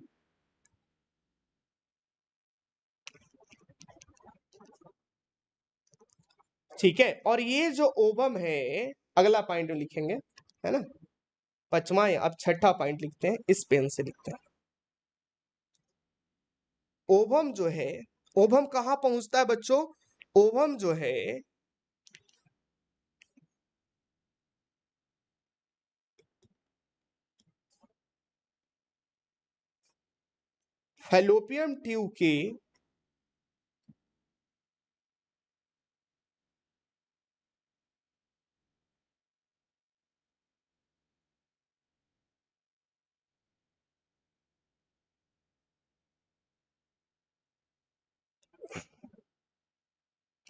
ठीक है, और ये जो ओवम है, अगला पॉइंट लिखेंगे, है ना, पचवा अब छठा पॉइंट लिखते हैं, इस पेन से लिखते हैं। ओवम जो है, ओवम कहाँ पहुंचता है बच्चों, ओवम जो है फैलोपियन ट्यूब के,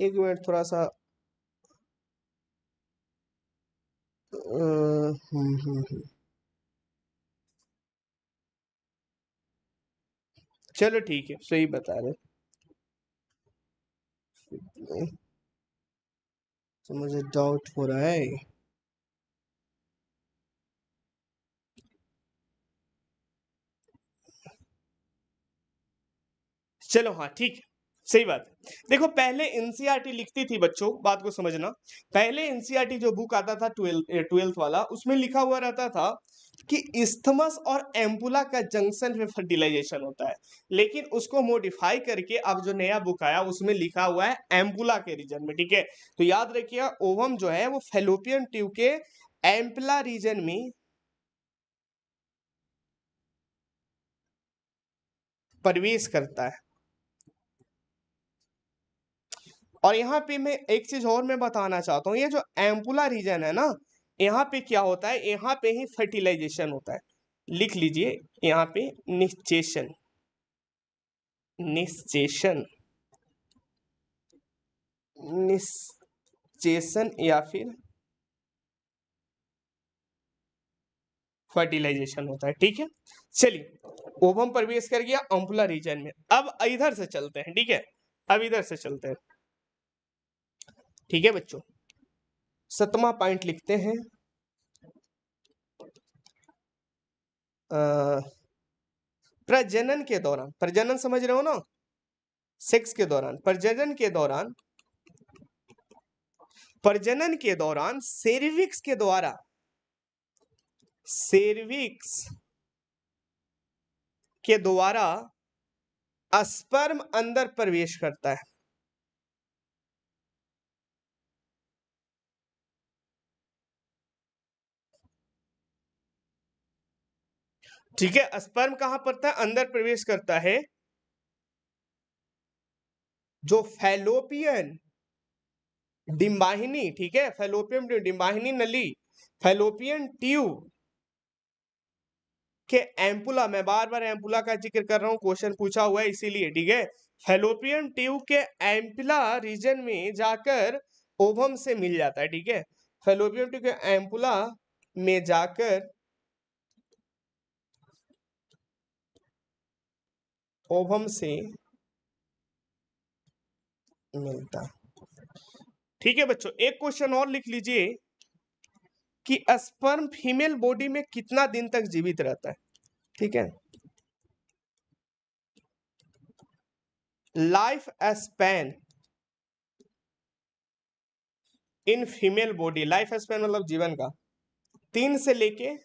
एक मिनट थोड़ा सा चलो ठीक है, सही बता रहे, तो मुझे डाउट हो रहा है। चलो हाँ ठीक है, सही बात है। देखो पहले एनसीईआरटी लिखती थी बच्चों, बात को समझना, पहले एनसीईआरटी जो बुक आता था ट्वेल्थ वाला, उसमें लिखा हुआ रहता था कि इस्थमस और एम्पुला का जंक्शन में फर्टिलाइजेशन होता है, लेकिन उसको मॉडिफाई करके अब जो नया बुक आया उसमें लिखा हुआ है एम्पुला के रीजन में। ठीक है, तो याद रखिए ओवम जो है वो फैलोपियन ट्यूब के एम्पुला रीजन में प्रवेश करता है। और यहाँ पे मैं एक चीज और मैं बताना चाहता हूँ, ये जो एम्पुला रीजन है ना, यहाँ पे क्या होता है, यहाँ पे ही फर्टिलाइजेशन होता है। लिख लीजिए यहाँ पे निश्चेषण, निश्चेषण, निश्चेषण या फिर फर्टिलाइजेशन होता है। ठीक है, चलिए ओवम प्रवेश कर गया एम्पुला रीजन में। अब इधर से चलते हैं, ठीक है, अब इधर से चलते हैं। ठीक है बच्चों, 7वां पॉइंट लिखते हैं, प्रजनन के दौरान, प्रजनन समझ रहे हो ना, सेक्स के दौरान, प्रजनन के दौरान, प्रजनन के दौरान सेर्विक्स के द्वारा, सेर्विक्स के द्वारा स्पर्म अंदर प्रवेश करता है। ठीक है, स्पर्म कहां पड़ता है, अंदर प्रवेश करता है, जो फैलोपियन डिम्बाहिनी, ठीक है, फैलोपियन डिम्बाहिनी नली, फैलोपियन ट्यूब के एम्पुला, मैं बार बार एम्पुला का जिक्र कर रहा हूं, क्वेश्चन पूछा हुआ है इसीलिए, ठीक है, फैलोपियन ट्यूब के एम्पुला रीजन में जाकर ओवम से मिल जाता है। ठीक है, फैलोपियन ट्यूब के एम्पुला में जाकर ओवम से मिलता है। ठीक है बच्चों, एक क्वेश्चन और लिख लीजिए कि स्पर्म फीमेल बॉडी में कितना दिन तक जीवित रहता है। ठीक है, life span in female body, life span मतलब जीवन का 3 से लेके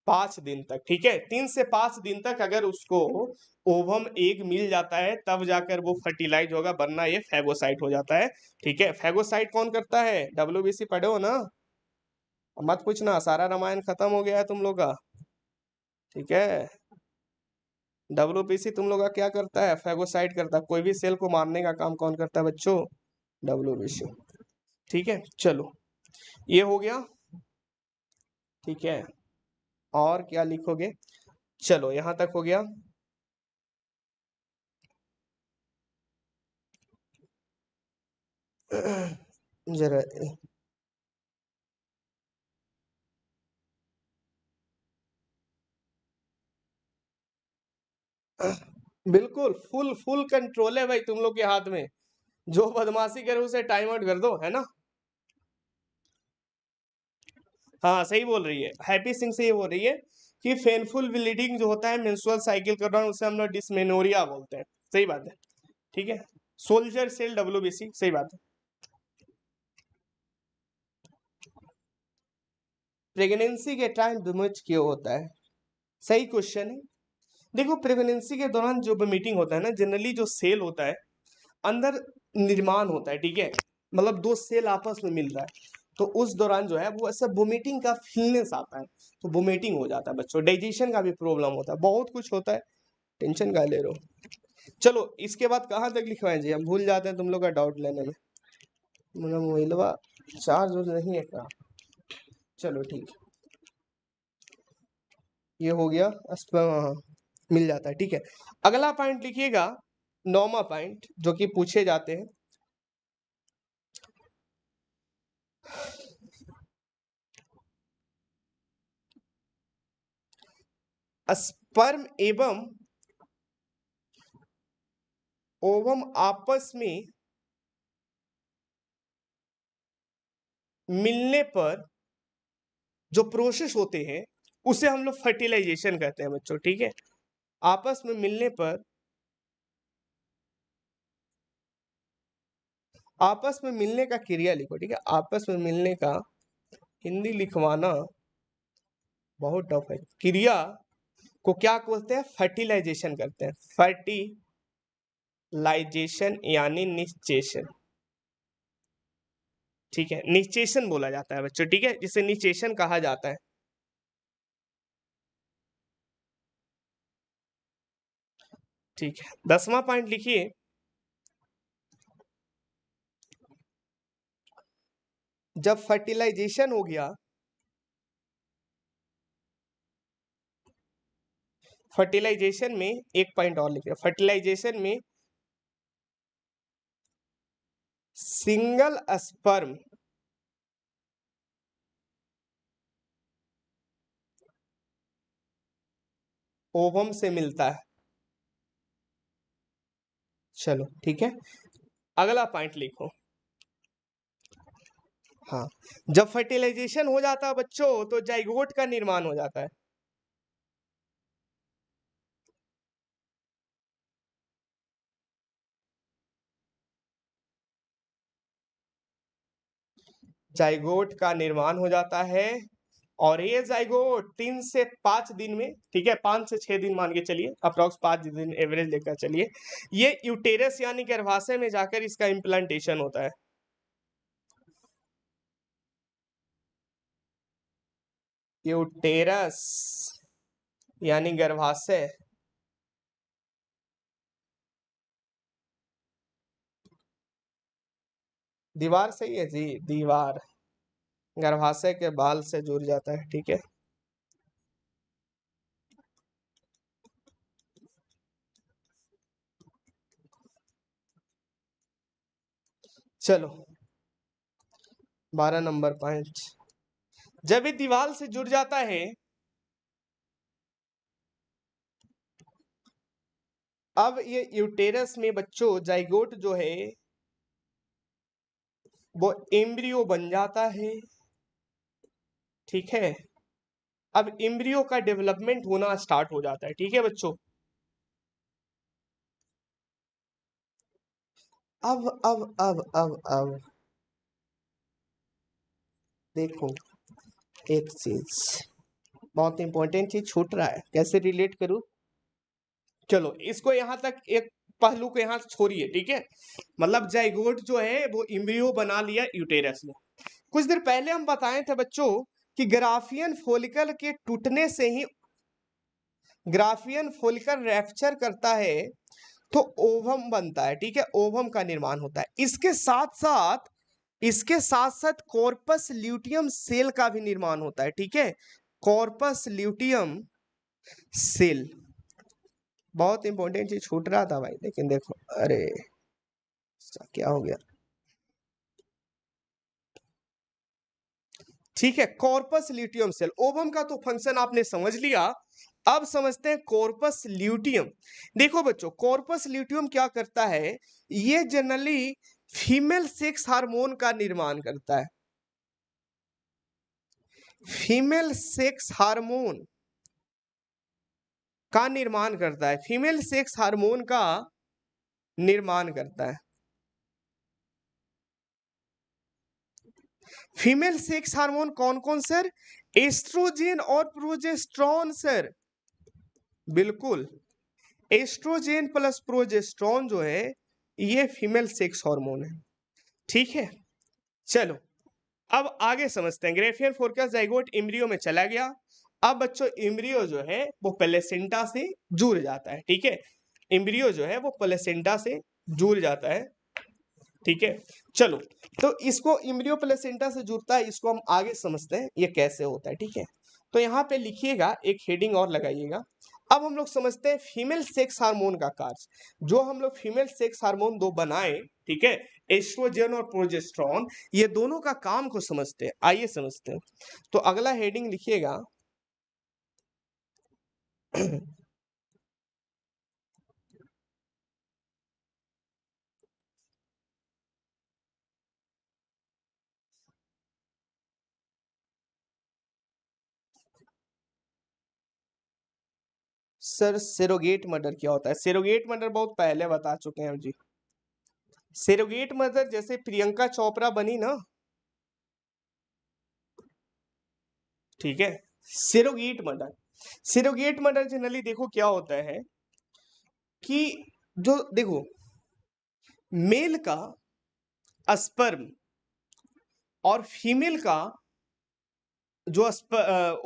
5 दिन तक। ठीक है, 3 से 5 दिन तक अगर उसको ओवम एग मिल जाता है तब जाकर वो फर्टिलाइज होगा, वरना ये फैगोसाइट हो जाता है। ठीक है, फैगोसाइट कौन करता है, डब्ल्यूबीसी पढ़े हो ना, मत पूछना, सारा रामायण खत्म हो गया है तुम लोग का। ठीक है, डब्ल्यूबीसी तुम लोग का क्या करता है, फैगोसाइट करता है। कोई भी सेल को मारने का काम कौन करता है बच्चों, डब्ल्यूबीसी। ठीक है, चलो ये हो गया। ठीक है, और क्या लिखोगे, चलो यहां तक हो गया। जरा बिल्कुल फुल फुल कंट्रोल है भाई तुम लोग के हाथ में, जो बदमाशी करे उसे टाइम आउट कर दो, है ना। हाँ सही बोल रही है, हैप्पी सिंह से ये बोल रही है कि पेनफुल ब्लीडिंग जो होता है मेंस्ट्रुअल साइकिल कर रहा है उसे हम लोग डिस्मेनोरिया बोलते हैं। सही बात है, ठीक है, सोल्जर सेल डब्ल्यूबीसी, सही बात है। प्रेगनेंसी के टाइम वोमिट क्यों होता है, सही क्वेश्चन है। देखो प्रेगनेंसी के दौरान जो मीटिंग होता है ना, जनरली जो सेल होता है अंदर निर्माण होता है, ठीक है, मतलब 2 सेल आपस में मिल रहा है, तो उस दौरान जो है वो ऐसा वोमिटिंग का फीलनेस आता है, तो वोमिटिंग हो जाता है बच्चों, डाइजेशन का भी प्रॉब्लम होता है, बहुत कुछ होता है, टेंशन का ले रहे हो। चलो इसके बाद कहाँ तक लिखवाएं जी, हम भूल जाते हैं तुम लोग का डाउट लेने में। मतलब मोबाइलवा चार्ज नहीं है क्या, चलो ठीक, ये हो गया, मिल जाता है। ठीक है, अगला पॉइंट लिखिएगा, 9वां पॉइंट जो कि पूछे जाते हैं, स्पर्म एवं ओवम आपस में मिलने पर जो प्रोसेस होते हैं उसे हम लोग फर्टिलाइजेशन कहते हैं बच्चों। ठीक है, आपस में मिलने पर, आपस में मिलने का क्रिया लिखो। ठीक है, आपस में मिलने का हिंदी लिखवाना बहुत टफ है, क्रिया को क्या बोलते हैं, फर्टिलाइजेशन करते हैं, फर्टिलाइजेशन यानी निश्चेषण। ठीक है, निश्चेषण बोला जाता है बच्चों, ठीक है, जिसे निश्चेषण कहा जाता है। ठीक है, 10वां पॉइंट लिखिए, जब फर्टिलाइजेशन हो गया, फर्टिलाइजेशन में एक पॉइंट और लिख रहे, फर्टिलाइजेशन में सिंगल स्पर्म ओवम से मिलता है। चलो ठीक है, अगला पॉइंट लिखो। हाँ, जब फर्टिलाइजेशन हो जाता है बच्चों तो जाइगोट का निर्माण हो जाता है। जाइगोट का निर्माण हो जाता है और ये जाइगोट 3 से 5 दिन में, ठीक है, 5 से 6 दिन मान के चलिए, अप्रोक्स 5 दिन एवरेज लेकर चलिए, ये यूटेरस यानी गर्भाशय में जाकर इसका इम्प्लांटेशन होता है। यूटेरस यानी गर्भाशय, दीवार सही है जी, दीवार गर्भाशय के बाल से जुड़ जाता है, ठीक है। चलो 12 नंबर पॉइंट, जब ये दीवार से जुड़ जाता है, अब ये यूटेरस में बच्चों जाइगोट जो है वो एम्ब्रियो बन जाता है, ठीक है। अब एम्ब्रियो का डेवलपमेंट होना स्टार्ट हो जाता है, ठीक है बच्चों। अब देखो, एक चीज बहुत इंपॉर्टेंट चीज छूट रहा है, कैसे रिलेट करूं। चलो इसको यहां तक, एक पहलू को यहां छोड़िए, ठीक है। मतलब जाइगोट जो है वो एम्ब्रियो बना लिया यूटेरस में। कुछ देर पहले हम बताए थे बच्चों कि ग्राफियन फोलिकल के टूटने से ही, ग्राफियन फोलिकल रैप्चर करता है तो ओवम बनता है, ठीक है, ओवम का निर्माण होता है। इसके साथ साथ कॉर्पस ल्यूटियम सेल का भी निर्माण होता है, ठीक है, कॉर्पस ल्यूटियम सेल। बहुत इंपॉर्टेंट चीज छूट रहा था भाई, लेकिन देखो, अरे क्या हो गया, ठीक है, कॉर्पस ल्यूटियम सेल। ओवम का तो फंक्शन आपने समझ लिया, अब समझते हैं कॉर्पस ल्यूटियम। देखो बच्चों, कॉर्पस ल्यूटियम क्या करता है, ये जनरली फीमेल सेक्स हार्मोन का निर्माण करता है, फीमेल सेक्स हार्मोन का निर्माण करता है, फीमेल सेक्स हार्मोन का निर्माण करता है। फीमेल सेक्स हार्मोन कौन कौन सर, एस्ट्रोजेन और प्रोजेस्ट्रॉन सर, बिल्कुल, एस्ट्रोजेन प्लस प्रोजेस्ट्रॉन जो है ये फीमेल सेक्स हार्मोन है, ठीक है। चलो अब आगे समझते हैं, ग्रेफियन फोरकस जाइगोट एम्ब्रियो में चला गया। अब बच्चों एम्ब्रियो जो है वो प्लेसेंटा से जुड़ जाता है, ठीक है, एम्ब्रियो जो है वो प्लेसेंटा से जुड़ जाता है, ठीक है। चलो, तो इसको एम्ब्रियो प्लेसेंटा से जुड़ता है, इसको हम आगे समझते हैं ये कैसे होता है, ठीक है। तो यहाँ पे लिखिएगा, एक हेडिंग और लगाइएगा। अब हम लोग समझते हैं फीमेल सेक्स हार्मोन का कार्य, जो हम लोग फीमेल सेक्स हार्मोन दो बनाए, ठीक है, एस्ट्रोजन और प्रोजेस्ट्रॉन, ये दोनों का काम को समझते हैं, आइए समझते हैं। तो अगला हेडिंग लिखिएगा सर सेरोगेट मर्डर क्या होता है। सेरोगेट मर्डर बहुत पहले बता चुके हैं जी। सेरोगेट मर्डर जैसे प्रियंका चोपड़ा बनी ना, ठीक है, surrogate murder, surrogate murder generally देखो क्या होता है कि जो देखो मेल का स्पर्म और फीमेल का जो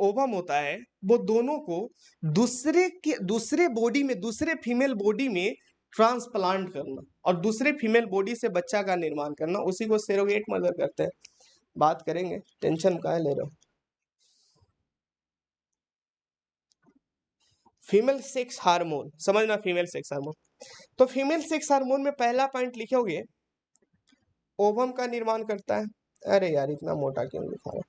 ओवम होता है वो दोनों को दूसरे बॉडी में, दूसरे फीमेल बॉडी में ट्रांसप्लांट करना और दूसरे फीमेल बॉडी से बच्चा का निर्माण करना, उसी को सेरोगेट मदर करते हैं। बात करेंगे, टेंशन काहे ले रहे हो। फीमेल सेक्स हार्मोन समझना, फीमेल सेक्स हार्मोन। तो फीमेल सेक्स हार्मोन में पहला पॉइंट लिखोगे, ओवम का निर्माण करता है। अरे यार इतना मोटा क्यों लिखा है।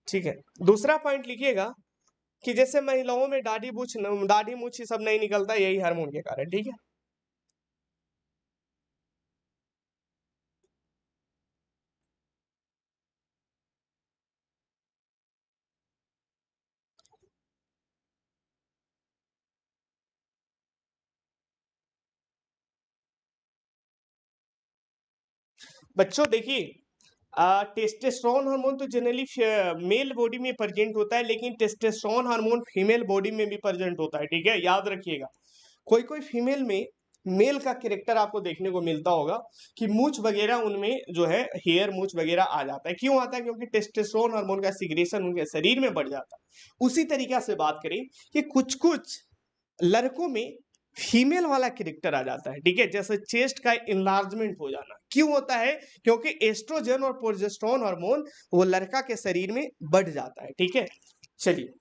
ठीक है, दूसरा पॉइंट लिखिएगा कि जैसे महिलाओं में दाढ़ी मूछ सब नहीं निकलता, यही हार्मोन के कारण। ठीक है, बच्चों देखिए, टेस्टोस्टेरोन हार्मोन तो जनरली मेल बॉडी में प्रेजेंट होता है, लेकिन टेस्टोस्टेरोन हार्मोन फीमेल बॉडी में भी प्रेजेंट होता है। ठीक है, याद रखिएगा। कोई कोई फीमेल में मेल का कैरेक्टर आपको देखने को मिलता होगा कि मूछ वगैरह उनमें जो है हेयर मूछ वगैरह आ जाता है। क्यों आता है? क्योंकि टेस्टोस्टेरोन हार्मोन का सिग्रेशन उनके शरीर में बढ़ जाता है। उसी तरीका से बात करें कि कुछ कुछ लड़कों में फीमेल वाला कैरेक्टर आ जाता है। ठीक है, जैसे चेस्ट का इनलार्जमेंट हो जाना। क्यों होता है? क्योंकि एस्ट्रोजन और प्रोजेस्टेरोन हार्मोन वो लड़का के शरीर में बढ़ जाता है। ठीक है, चलिए,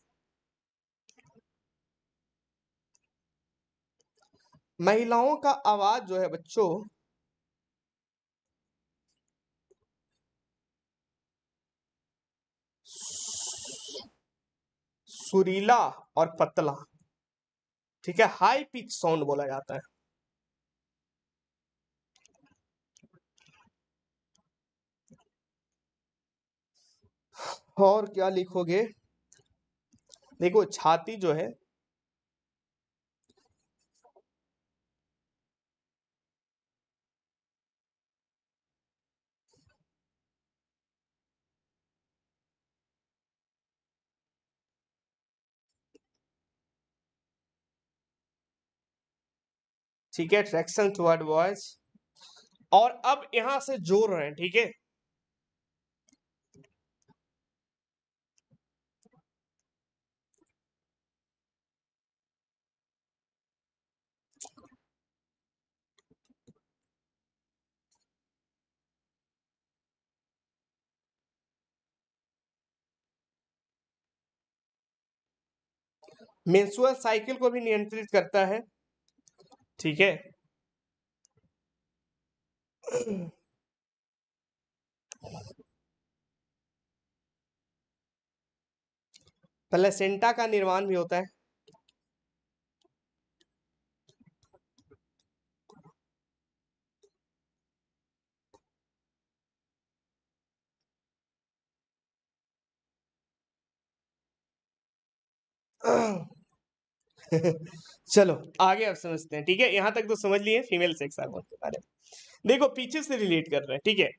महिलाओं का आवाज जो है बच्चों सुरीला और पतला, ठीक है, हाई पिच साउंड बोला जाता है। और क्या लिखोगे? देखो छाती जो है ठीक है, ट्रैक्शन टुवर्ड बॉयज। और अब यहां से जोड़ रहे हैं। ठीक है, मेंस्ट्रुअल साइकिल को भी नियंत्रित करता है। ठीक है, प्लेसेंटा का निर्माण भी होता है। चलो आगे अब समझते हैं। ठीक है, यहां तक तो समझ लिए फीमेल सेक्स हार्मोन के बारे में। देखो पीछे से रिलेट कर रहे हैं। ठीक है,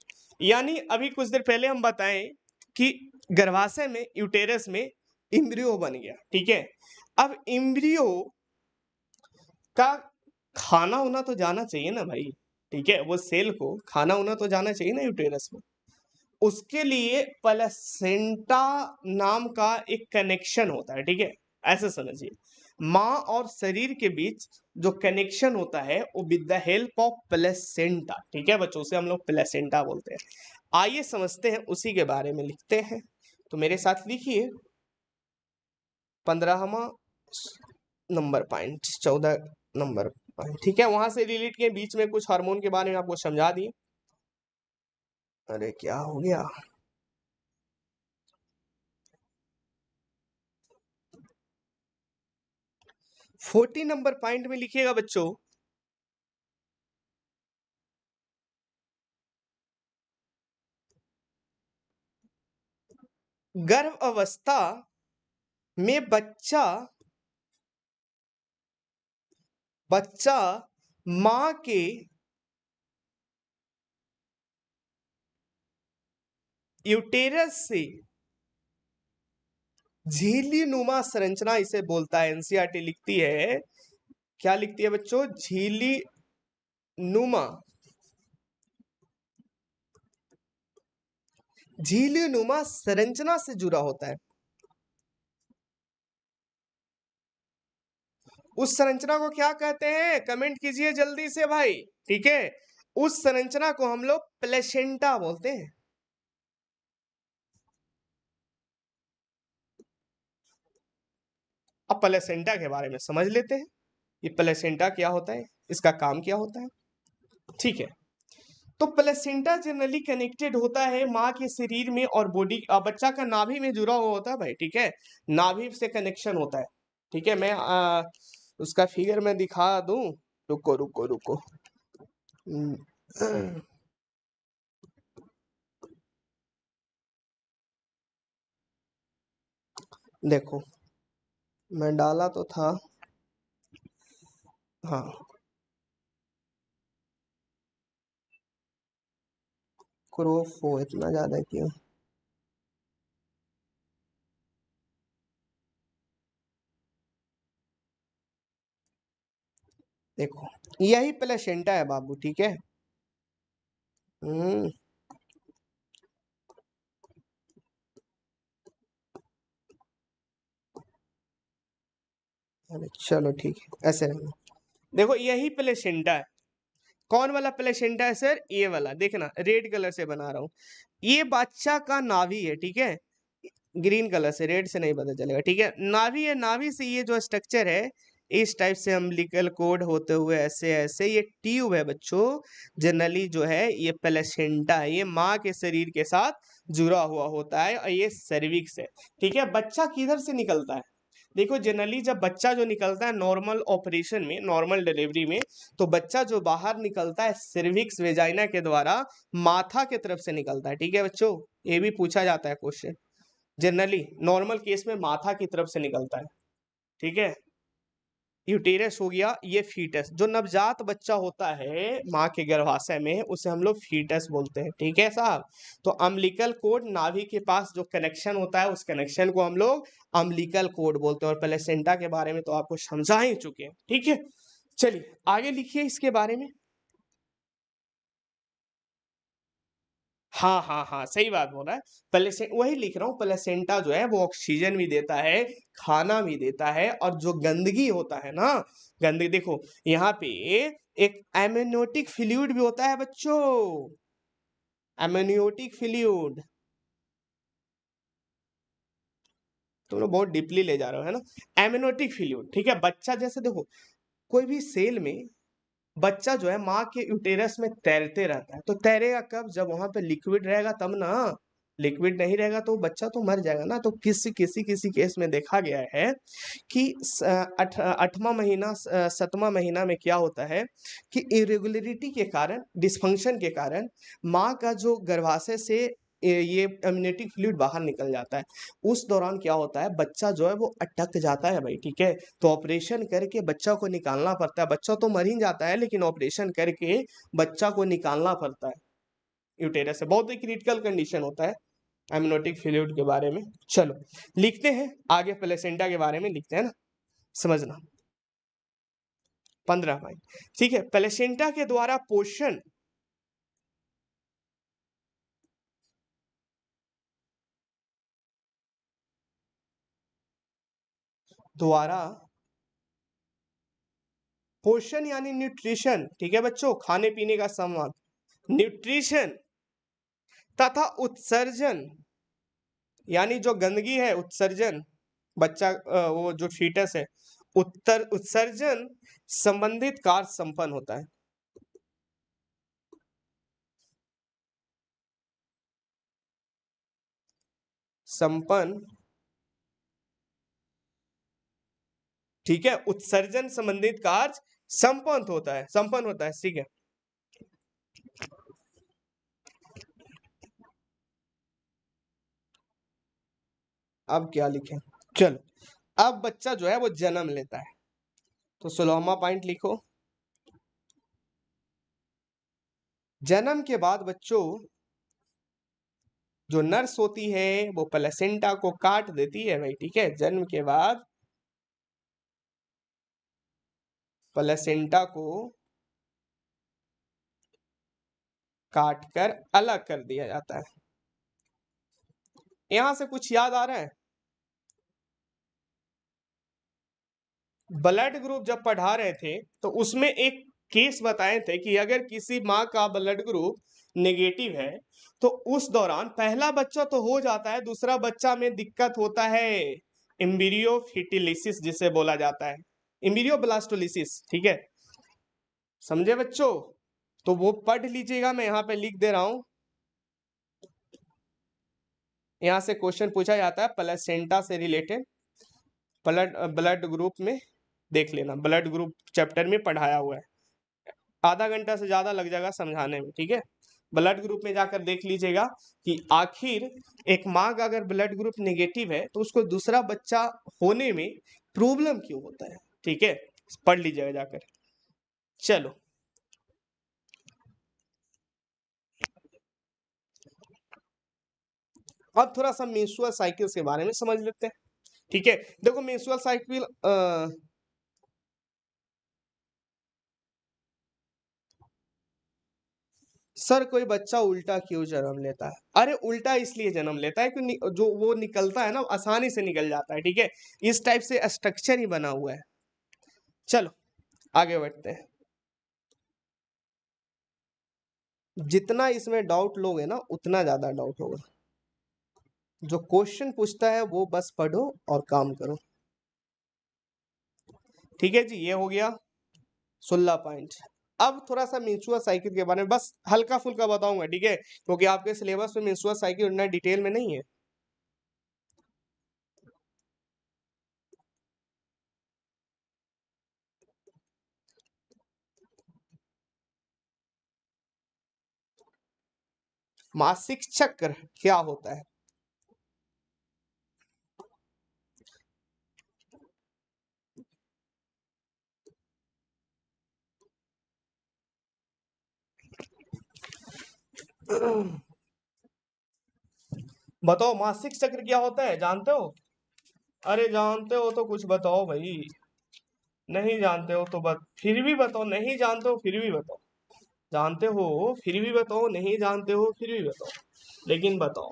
यानी अभी कुछ देर पहले हम बताएं कि गर्भाशय में, यूटेरस में इम्ब्रियो बन गया। ठीक है, अब इम्ब्रियो का खाना होना तो जाना चाहिए ना भाई। ठीक है, वो सेल को खाना होना तो जाना चाहिए ना यूटेरस में। उसके लिए प्लेसेंटा नाम का एक कनेक्शन होता है। ठीक है, ऐसे समझिए, माँ और शरीर के बीच जो कनेक्शन होता है वो with the help of placenta. ठीक है बच्चों, से हम लोग प्लेसेंटा बोलते हैं। आइए समझते हैं, उसी के बारे में लिखते हैं। तो मेरे साथ लिखिए 15वां नंबर पॉइंट, 14 नंबर पॉइंट। ठीक है, वहां से रिलेट के बीच में कुछ हार्मोन के बारे में आपको समझा दिए। अरे क्या हो गया? 40 नंबर पॉइंट में लिखिएगा बच्चों, गर्भ अवस्था में बच्चा बच्चा मां के यूटेरस से झिल्ली नुमा संरचना इसे बोलता है। एनसीईआरटी लिखती है, क्या लिखती है बच्चों? झिल्ली नुमा, झिल्ली नुमा संरचना से जुड़ा होता है। उस संरचना को क्या कहते हैं, कमेंट कीजिए जल्दी से भाई। ठीक है, उस संरचना को हम लोग प्लेसेंटा बोलते हैं। अब प्लेसेंटा के बारे में समझ लेते हैं, ये प्लेसेंटा क्या होता है, इसका काम क्या होता है। ठीक है, तो प्लेसेंटा जनरली कनेक्टेड होता है माँ के शरीर में और बॉडी, बच्चा का नाभि में जुड़ा हुआ होता है भाई। ठीक है, नाभि से कनेक्शन होता है। ठीक है, मैं उसका फिगर में दिखा दूं, रुको रुको रुको। देखो, मैं डाला तो था, हाँ क्रॉप हो इतना ज्यादा क्यों। देखो, यही प्लेसेंटा है बाबू। ठीक है, हम्म, अरे चलो ठीक है, ऐसे रहना। देखो, यही प्लेसेंटा है। कौन वाला प्लेसेंटा है सर, ये वाला, देखना रेड कलर से बना रहा हूँ। ये बच्चा का नाभि है। ठीक है, ग्रीन कलर से, रेड से नहीं पता चलेगा। ठीक है, नाभि है, नाभि से ये जो स्ट्रक्चर है, इस टाइप से अम्बिलिकल कोड होते हुए ऐसे ऐसे ये ट्यूब है बच्चों। जनरली जो है ये प्लेसेंटा है, ये माँ के शरीर के साथ जुड़ा हुआ होता है और ये सर्विक्स है। ठीक है, बच्चा किधर से निकलता है, देखो जनरली जब बच्चा जो निकलता है नॉर्मल ऑपरेशन में, नॉर्मल डिलीवरी में, तो बच्चा जो बाहर निकलता है सर्विक्स वेजाइना के द्वारा माथा के तरफ से निकलता है। ठीक है बच्चों, ये भी पूछा जाता है क्वेश्चन। जनरली नॉर्मल केस में माथा की तरफ से निकलता है। ठीक है, यूटेरस हो गया, ये फीटस, जो नवजात बच्चा होता है माँ के गर्भाशय में, उसे हम लोग फीटस बोलते हैं। ठीक है साहब, तो अम्बिलिकल कोड नाभि के पास जो कनेक्शन होता है, उस कनेक्शन को हम लोग अम्बिलिकल कोड बोलते हैं। और प्लेसेंटा के बारे में तो आपको समझा ही चुके हैं। ठीक है, चलिए आगे लिखिए इसके बारे में। हाँ हाँ हाँ, सही बात बोल रहा है। प्लेसेंट, वही लिख रहा हूँ, प्लेसेंटा जो है वो ऑक्सीजन भी देता है, खाना भी देता है, और जो गंदगी होता है ना, गंदगी देखो यहाँ पे एक एमनियोटिक फ्लूइड भी होता है बच्चों, एमनियोटिक फ्लूइड। तुम लोग बहुत डीपली ले जा रहे हो है ना, एमनियोटिक फ्लूइड। ठीक है, बच्चा जैसे देखो, कोई भी सेल में बच्चा जो है माँ के यूटेरस में तैरते रहता है, तो तैरेगा कब, जब वहां पे लिक्विड रहेगा तब ना। लिक्विड नहीं रहेगा तो बच्चा तो मर जाएगा ना। तो किसी किसी किसी केस में देखा गया है कि 8वां महीना 7वां महीना में क्या होता है कि इरेगुलरिटी के कारण, डिस्फंक्शन के कारण माँ का जो गर्भाशय से ये अम्नियोटिक फ्लूइड बाहर निकल जाता है। उस दौरान क्या होता है, बच्चा जो है वो अटक जाता है भाई। ठीक है, तो ऑपरेशन करके बच्चा को निकालना पड़ता है। बच्चा तो मर ही जाता है, लेकिन ऑपरेशन करके बच्चा को निकालना पड़ता है यूटेरस से। बहुत ही क्रिटिकल कंडीशन होता है एमनियोटिक फ्लूइड के बारे में। चलो लिखते हैं आगे, प्लेसेंटा के बारे में लिखते हैं ना, समझना। 15 पॉइंट। ठीक है, प्लेसेंटा के द्वारा पोषण, द्वारा पोषण यानी न्यूट्रिशन। ठीक है बच्चों, खाने पीने का सामान, न्यूट्रिशन, तथा उत्सर्जन यानी जो गंदगी है, उत्सर्जन, बच्चा वो जो फीटस है, उत्सर्जन संबंधित कार्य संपन्न होता है। संपन्न, ठीक है, उत्सर्जन संबंधित कार्य संपन्न होता है, संपन्न होता है। ठीक है, अब क्या लिखें, चलो अब बच्चा जो है वो जन्म लेता है, तो 16वां पॉइंट लिखो। जन्म के बाद बच्चों जो नर्स होती है वो प्लेसेंटा को काट देती है भाई। ठीक है, जन्म के बाद प्लेसेंटा को काट कर अलग कर दिया जाता है। यहां से कुछ याद आ रहा है, ब्लड ग्रुप जब पढ़ा रहे थे तो उसमें एक केस बताए थे कि अगर किसी माँ का ब्लड ग्रुप नेगेटिव है तो उस दौरान पहला बच्चा तो हो जाता है, दूसरा बच्चा में दिक्कत होता है, एम्ब्रियो फिटिलिसिस जिसे बोला जाता है, एम्ब्रियो ब्लास्टोलिसिस। ठीक है, समझे बच्चों? तो वो पढ़ लीजिएगा, मैं यहाँ पे लिख दे रहा हूं। यहाँ से क्वेश्चन पूछा जाता है प्लेसेंटा से रिलेटेड, ब्लड ब्लड ग्रुप में देख लेना, ब्लड ग्रुप चैप्टर में पढ़ाया हुआ है, आधा घंटा से ज्यादा लग जाएगा समझाने में। ठीक है, ब्लड ग्रुप में जाकर देख लीजिएगा कि आखिर एक माँ का अगर ब्लड ग्रुप नेगेटिव है तो उसको दूसरा बच्चा होने में प्रॉब्लम क्यों होता है। ठीक है, पढ़ लीजिएगा जाकर। चलो अब थोड़ा सा मेंस्ट्रुअल साइकिल्स के बारे में समझ लेते हैं। ठीक है, देखो मेंस्ट्रुअल साइकिल सर कोई बच्चा उल्टा क्यों जन्म लेता है? अरे उल्टा इसलिए जन्म लेता है कि जो वो निकलता है ना आसानी से निकल जाता है। ठीक है, इस टाइप से स्ट्रक्चर ही बना हुआ है। चलो आगे बढ़ते हैं। जितना इसमें डाउट लोगे ना उतना ज्यादा डाउट होगा। जो क्वेश्चन पूछता है वो बस पढ़ो और काम करो। ठीक है जी, ये हो गया 16 पॉइंट। अब थोड़ा सा म्यूचुअल साइकिल के बारे में बस हल्का फुल्का बताऊंगा। ठीक है, क्योंकि आपके सिलेबस में म्यूचुअल साइकिल उतना डिटेल में नहीं है। मासिक चक्र क्या होता है? बताओ मासिक चक्र क्या होता है, जानते हो? अरे जानते हो तो कुछ बताओ भाई। नहीं जानते हो तो फिर भी बताओ, नहीं जानते हो फिर भी बताओ, जानते हो फिर भी बताओ, नहीं जानते हो फिर भी बताओ, लेकिन बताओ।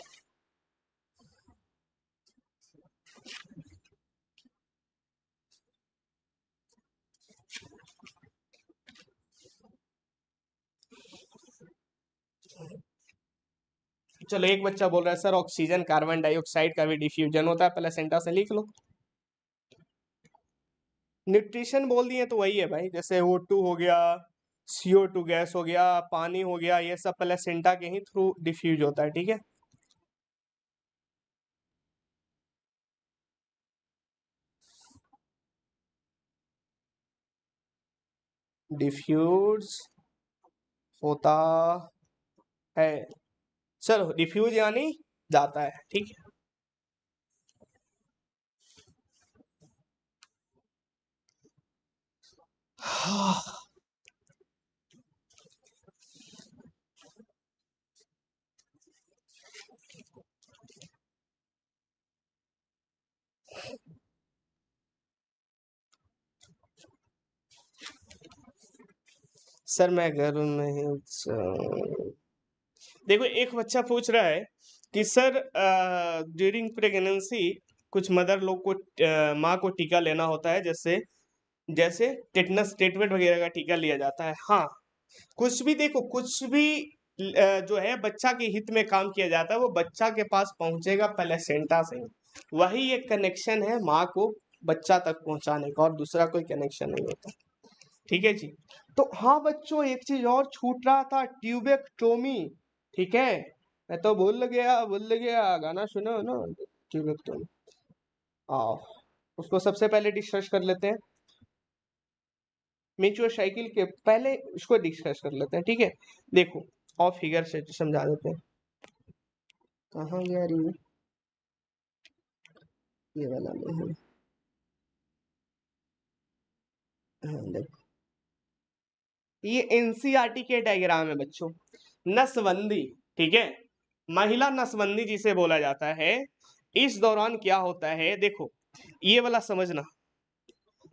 चलो एक बच्चा बोल रहा है सर ऑक्सीजन कार्बन डाइऑक्साइड का भी डिफ्यूजन होता है, प्लेसेंटा से लिख लो। न्यूट्रिशन बोल दिए तो वही है भाई, जैसे O2 हो गया, CO2 गैस हो गया, पानी हो गया, ये सब प्लेसेंटा के ही थ्रू डिफ्यूज होता है। ठीक है, डिफ्यूज होता है। चलो डिफ्यूज यानी जाता है। ठीक है, सर मैं घर नहीं देखो एक बच्चा पूछ रहा है कि सर ड्यूरिंग प्रेगनेंसी कुछ मदर लोग को माँ को टीका लेना होता है, जैसे जैसे टेटनस टेटमेट वगैरह का टीका लिया जाता है। हाँ, कुछ भी देखो, कुछ भी जो है बच्चा के हित में काम किया जाता है वो बच्चा के पास पहुंचेगा प्लेसेंटा से। वही एक कनेक्शन है माँ को बच्चा तक पहुंचाने का, और दूसरा कोई कनेक्शन नहीं होता। ठीक है जी। तो हाँ बच्चों एक चीज और छूट रहा था, ट्यूबेक्टोमी। ठीक है, मैं तो भूल गया गाना सुना हो ना, ट्यूबेक्टोमी। आओ उसको सबसे पहले डिस्कस कर लेते हैं, म्यूचुअल साइकिल के पहले उसको डिस्कस कर लेते हैं। ठीक है, देखो और फिगर से समझा देते हैं। कहाँ गया रही ये वाला में है। हाँ, देखो ये एनसीईआरटी के डायग्राम है बच्चों, नसबंदी। ठीक है, महिला नसबंदी जिसे बोला जाता है, इस दौरान क्या होता है देखो, ये वाला समझना।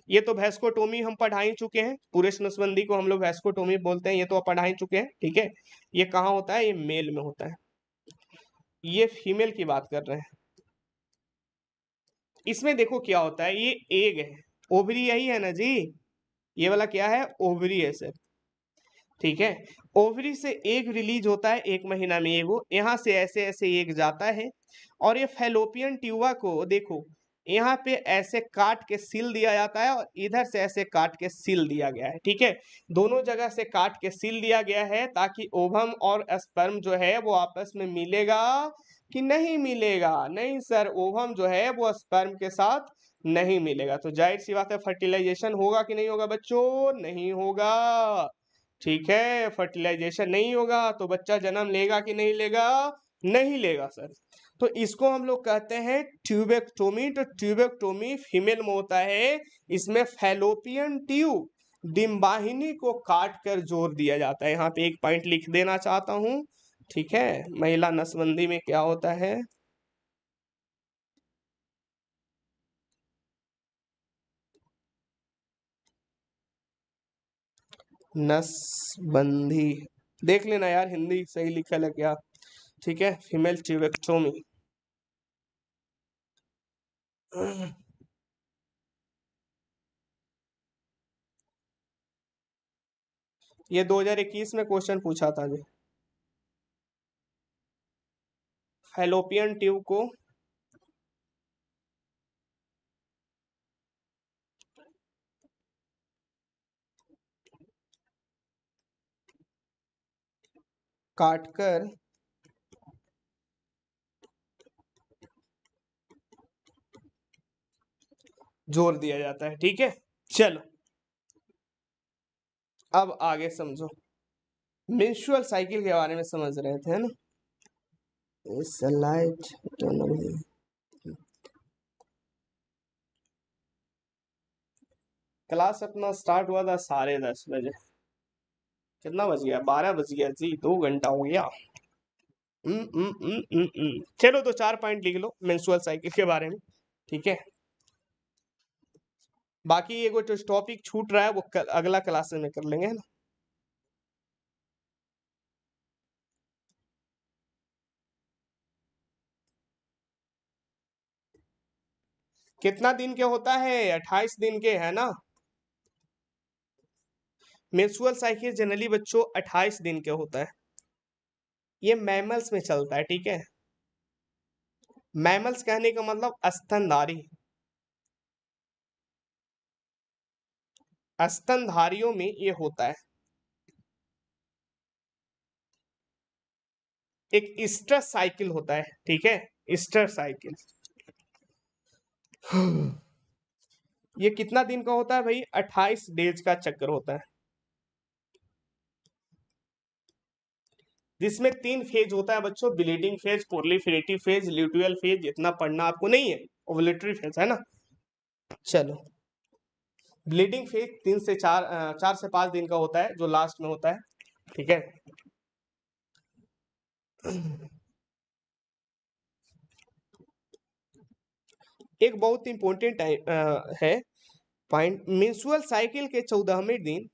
ये तो वैस्कोटोमी हम पढ़ा ही चुके हैं, पूरे नसबंदी को हम लोग वैस्कोटोमी बोलते हैं, ये तो पढ़ा ही चुके हैं। ठीक है, ये कहाँ होता है, ये मेल में होता है, ये फीमेल की बात कर रहे हैं। इसमें देखो क्या होता है, ये एग है, ओवरी यही है ना जी, ये वाला क्या है, ओवरी है सर। ठीक है, ओवरी से एग रिलीज होता है 1 महीना में एगो, यहाँ से ऐसे ऐसे एग जाता है, और ये फैलोपियन ट्यूबा को देखो यहाँ पे ऐसे काट के सील दिया जाता है, और इधर से ऐसे काट के सील दिया गया है। ठीक है, दोनों जगह से काट के सील दिया गया है ताकि ओवम और स्पर्म जो है वो आपस में मिलेगा कि नहीं मिलेगा। नहीं सर, ओवम जो है वो स्पर्म के साथ नहीं मिलेगा, तो जाहिर सी बात है फर्टिलाइजेशन होगा कि नहीं होगा बच्चों, नहीं होगा। ठीक है, फर्टिलाइजेशन नहीं होगा तो बच्चा जन्म लेगा कि नहीं लेगा, नहीं लेगा सर। तो इसको हम लोग कहते हैं ट्यूबेक्टोमी। तो ट्यूबेक्टोमी फीमेल में होता है, इसमें फैलोपियन ट्यूब डिम्बाहिनी को काट कर जोड़ दिया जाता है। यहाँ पे एक पॉइंट लिख देना चाहता हूँ। ठीक है, महिला नसबंदी में क्या होता है, नसबंदी देख लेना यार, हिंदी सही लिखल है क्या। ठीक है, फीमेल ट्यूबेक्टोमी। ये 2021 में क्वेश्चन पूछा था जी। फैलोपियन ट्यूब को काटकर जोड़ दिया जाता है। ठीक है, चलो अब आगे समझो, मेंस्ट्रुअल साइकिल के बारे में समझ रहे थे, है ना। स्लाइड क्लास अपना स्टार्ट हुआ था 10:30 बजे। कितना बज गया, 12 बज गया जी, 2 घंटा हो गया। चलो तो 4 पॉइंट लिख लो मेंस्ट्रुअल साइकिल के बारे में। ठीक है, बाकी ये जो टॉपिक छूट रहा है वो अगला क्लास में कर लेंगे, है ना। कितना दिन के होता है, 28 दिन के, है ना। मेंस्ट्रुअल साइकिल जनरली बच्चों 28 दिन के होता है। ये मैमल्स में चलता है। ठीक है, मैमल्स कहने का मतलब स्तनधारी, स्तनधारियों में ये होता है। एक ईस्टर साइकिल होता है। ठीक है, ईस्टर साइकिल ये कितना दिन का होता है भाई, 28 डेज का चक्कर होता है, जिसमें 3 फेज होता है बच्चों, bleeding phase, proliferative phase, luteal phase. इतना पढ़ना आपको नहीं है, ओवुलेटरी फेज है ना। चलो, ब्लीडिंग फेज 3 से 4 4 से 5 दिन का होता है, जो लास्ट में होता है। ठीक है, एक बहुत इंपॉर्टेंट है पॉइंट, मेंस्ट्रुअल साइकिल के 14वें दिन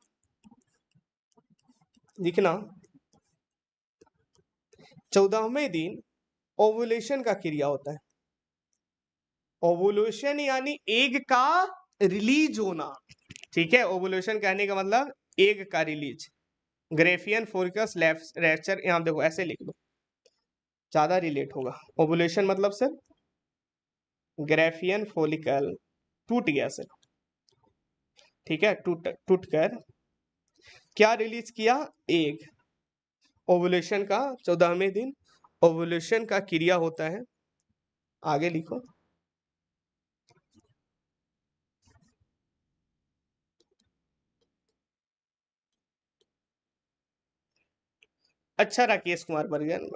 लिखना, 14वें दिन ओवुलेशन का क्रिया होता है। ओवुलेशन यानी एग का रिलीज होना। ठीक है, ओवुलेशन कहने का मतलब एग का रिलीज। ग्रेफियन फोलिकस रैप्चर, यहाँ देखो ऐसे लिख दो, ज्यादा रिलेट होगा। ओवुलेशन मतलब सर ग्रेफियन फोलिकल टूट गया सर। ठीक है, टूट कर क्या रिलीज किया, एग। ओवुलेशन का 14वें दिन ओवुलेशन का क्रिया होता है। आगे लिखो, अच्छा राकेश कुमार बर्गन,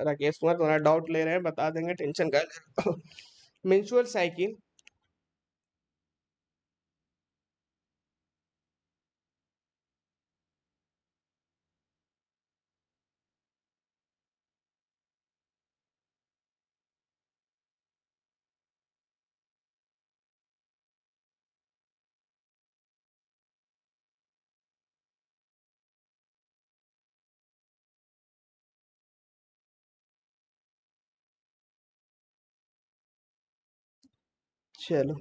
राकेश कुमार तुम्हारा डाउट ले रहे हैं, बता देंगे, टेंशन का। मेंस्ट्रुअल साइकिल चलो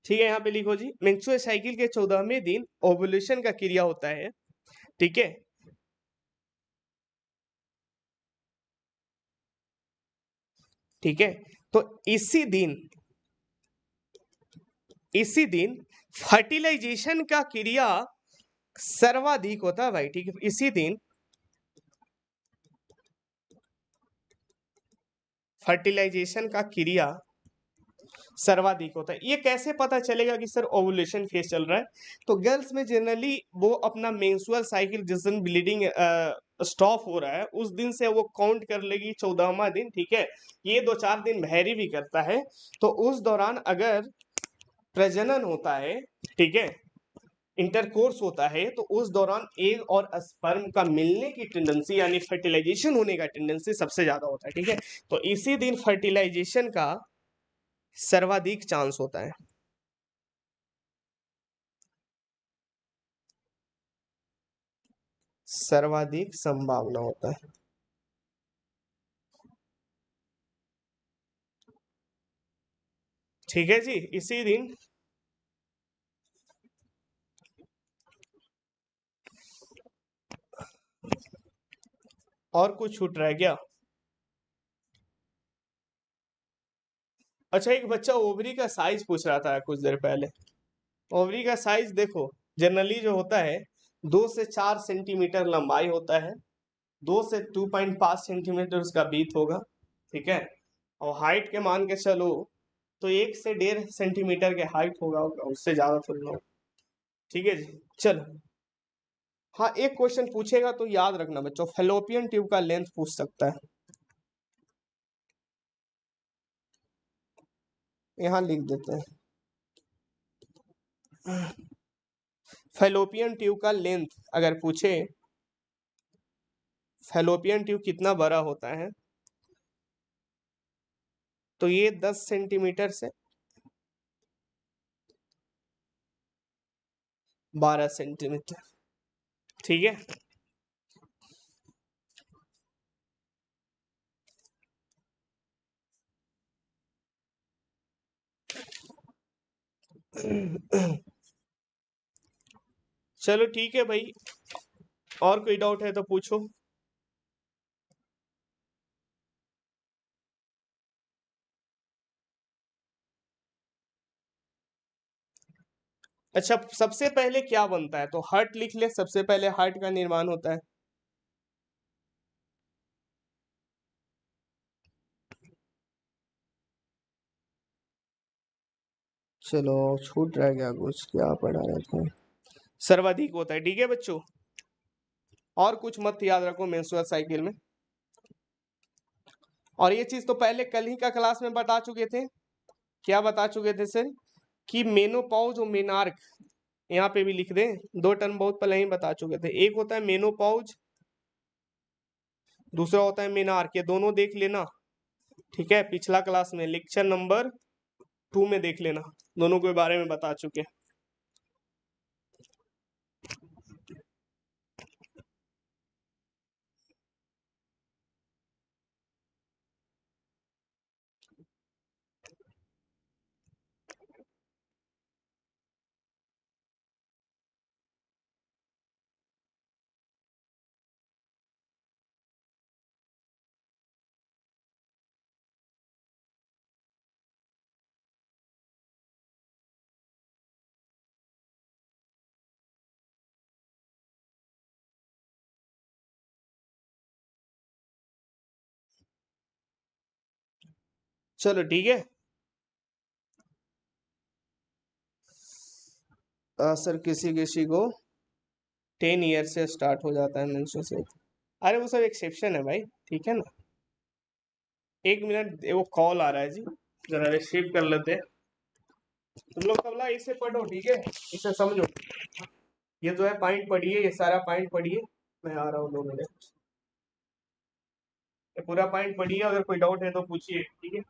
ठीक है, यहाँ पे लिखो जी, मेंस्ट्रुअल साइकिल के 14वें दिन ओव्यूलेशन का क्रिया होता है। ठीक है, ठीक है, तो इसी दिन फर्टिलाइजेशन का क्रिया सर्वाधिक होता है भाई। ठीक है, इसी दिन फर्टिलाइजेशन का क्रिया सर्वाधिक होता है। ये कैसे पता चलेगा कि सर ओवुलेशन फेज चल रहा है? तो गर्ल्स में जनरली वो अपना मेंस्ट्रुअल साइकिल जिस दिन ब्लीडिंग स्टॉप हो रहा है उस दिन से वो काउंट कर लेगी 14वां दिन। ठीक है, ये 2-4 दिन वैरी भी करता है। तो उस दौरान अगर प्रजनन होता है, ठीक है, इंटरकोर्स होता है, तो उस दौरान एग और स्पर्म का मिलने की टेंडेंसी यानी फर्टिलाइजेशन होने का टेंडेंसी सबसे ज्यादा होता है। ठीक है, तो इसी दिन फर्टिलाइजेशन का सर्वाधिक चांस होता है। सर्वाधिक संभावना होता है। ठीक है जी, इसी दिन और कुछ छूट रहा है क्या? अच्छा, एक बच्चा ओवरी का साइज पूछ रहा था कुछ देर पहले। ओवरी का साइज देखो, जनरली जो होता है 2 से 4 सेंटीमीटर लंबाई होता है, 2 से 2.5 सेंटीमीटर उसका बीट होगा। ठीक है, और हाइट के मान के चलो तो 1 से 1.5 सेंटीमीटर के हाइट होगा, उससे ज्यादा थोड़ी ना होगा। ठीक है जी, चलो। हाँ, एक क्वेश्चन पूछेगा तो याद रखना बच्चों, फेलोपियन ट्यूब का लेंथ पूछ सकता है। यहाँ लिख देते हैं, फेलोपियन ट्यूब का लेंथ अगर पूछे, फेलोपियन ट्यूब कितना बड़ा होता है, तो ये 10 सेंटीमीटर से 12 सेंटीमीटर। ठीक है, चलो ठीक है भाई, और कोई डाउट है तो पूछो। अच्छा, सबसे पहले क्या बनता है? तो हार्ट लिख ले, सबसे पहले हार्ट का निर्माण होता है। चलो, छूट रह गया कुछ, क्या पढ़ा रहे थे? सर्वाधिक होता है। ठीक है बच्चों, और कुछ मत याद रखो मेंस्ट्रुअल साइकिल में। और ये चीज तो पहले कल ही का क्लास में बता चुके थे। क्या बता चुके थे सर? कि मेनोपॉज और मेनार्क, यहाँ पे भी लिख दें, दो टर्म बहुत पहले ही बता चुके थे। एक होता है मेनोपॉज, दूसरा होता है मेनार्क, ये दोनों देख लेना। ठीक है, पिछला क्लास में लेक्चर नंबर 2 में देख लेना, दोनों के बारे में बता चुके। चलो ठीक है। सर किसी किसी को 10 ईयर से स्टार्ट हो जाता है मेंस्ट्रुअल। अरे वो सब एक्सेप्शन है भाई, ठीक है ना। एक मिनट, वो कॉल आ रहा है जी, जरा रिसीव कर लेते हैं। तुम लोग तबला इसे पढ़ो, ठीक है, इसे समझो। ये जो है पॉइंट पढ़िए, ये सारा पॉइंट पढ़िए। मैं आ रहा हूँ 2 मिनट। ये पूरा पॉइंट पढ़िए, अगर कोई डाउट है तो पूछिए, ठीक है।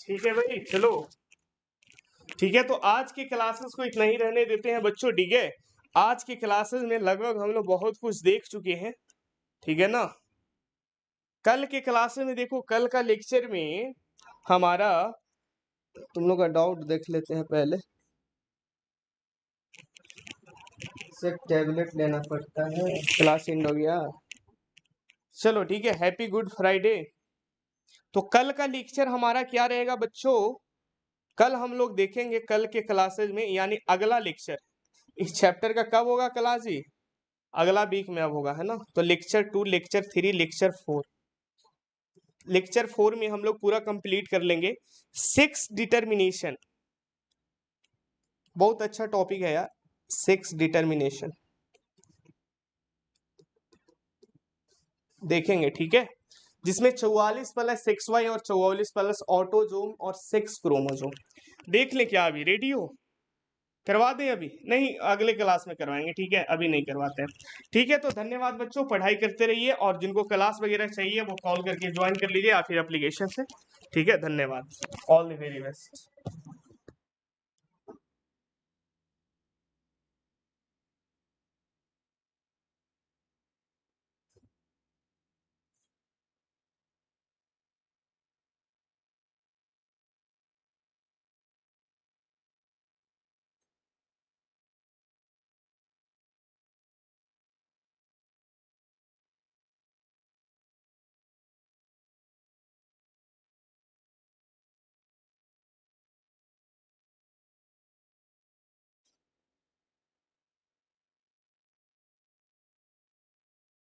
ठीक है भाई, चलो ठीक है। तो आज के क्लासेस को इतना ही रहने देते हैं बच्चों, ठीक है। आज के क्लासेस में लगभग हम लोग बहुत कुछ देख चुके हैं, ठीक है ना। कल के क्लासेस में देखो, कल का लेक्चर में हमारा, तुम लोग का डाउट देख लेते हैं पहले। सिर्फ टैबलेट लेना पड़ता है, क्लास एंड हो गया। चलो ठीक है, हैप्पी गुड फ्राइडे। तो कल का लेक्चर हमारा क्या रहेगा बच्चों, कल हम लोग देखेंगे कल के क्लासेस में, यानी अगला लेक्चर इस चैप्टर का कब होगा क्लास जी, अगला वीक में अब होगा, है ना। तो लेक्चर 2, लेक्चर 3, लेक्चर 4, लेक्चर 4 में हम लोग पूरा कंप्लीट कर लेंगे 6 डिटर्मिनेशन। बहुत अच्छा टॉपिक है यार, 6 डिटर्मिनेशन देखेंगे, ठीक है। जिसमें 44 प्लस 6y और 44 प्लस ऑटोजोम और 6 क्रोमोजोम। देख ले, क्या अभी रेडी हो, करवा दें? अभी नहीं, अगले क्लास में करवाएंगे, ठीक है, अभी नहीं करवाते हैं, ठीक है। तो धन्यवाद बच्चों, पढ़ाई करते रहिए, और जिनको क्लास वगैरह चाहिए वो कॉल करके ज्वाइन कर लीजिए या फिर एप्लीकेशन से, ठीक है। धन्यवाद, ऑल द वेरी बेस्ट।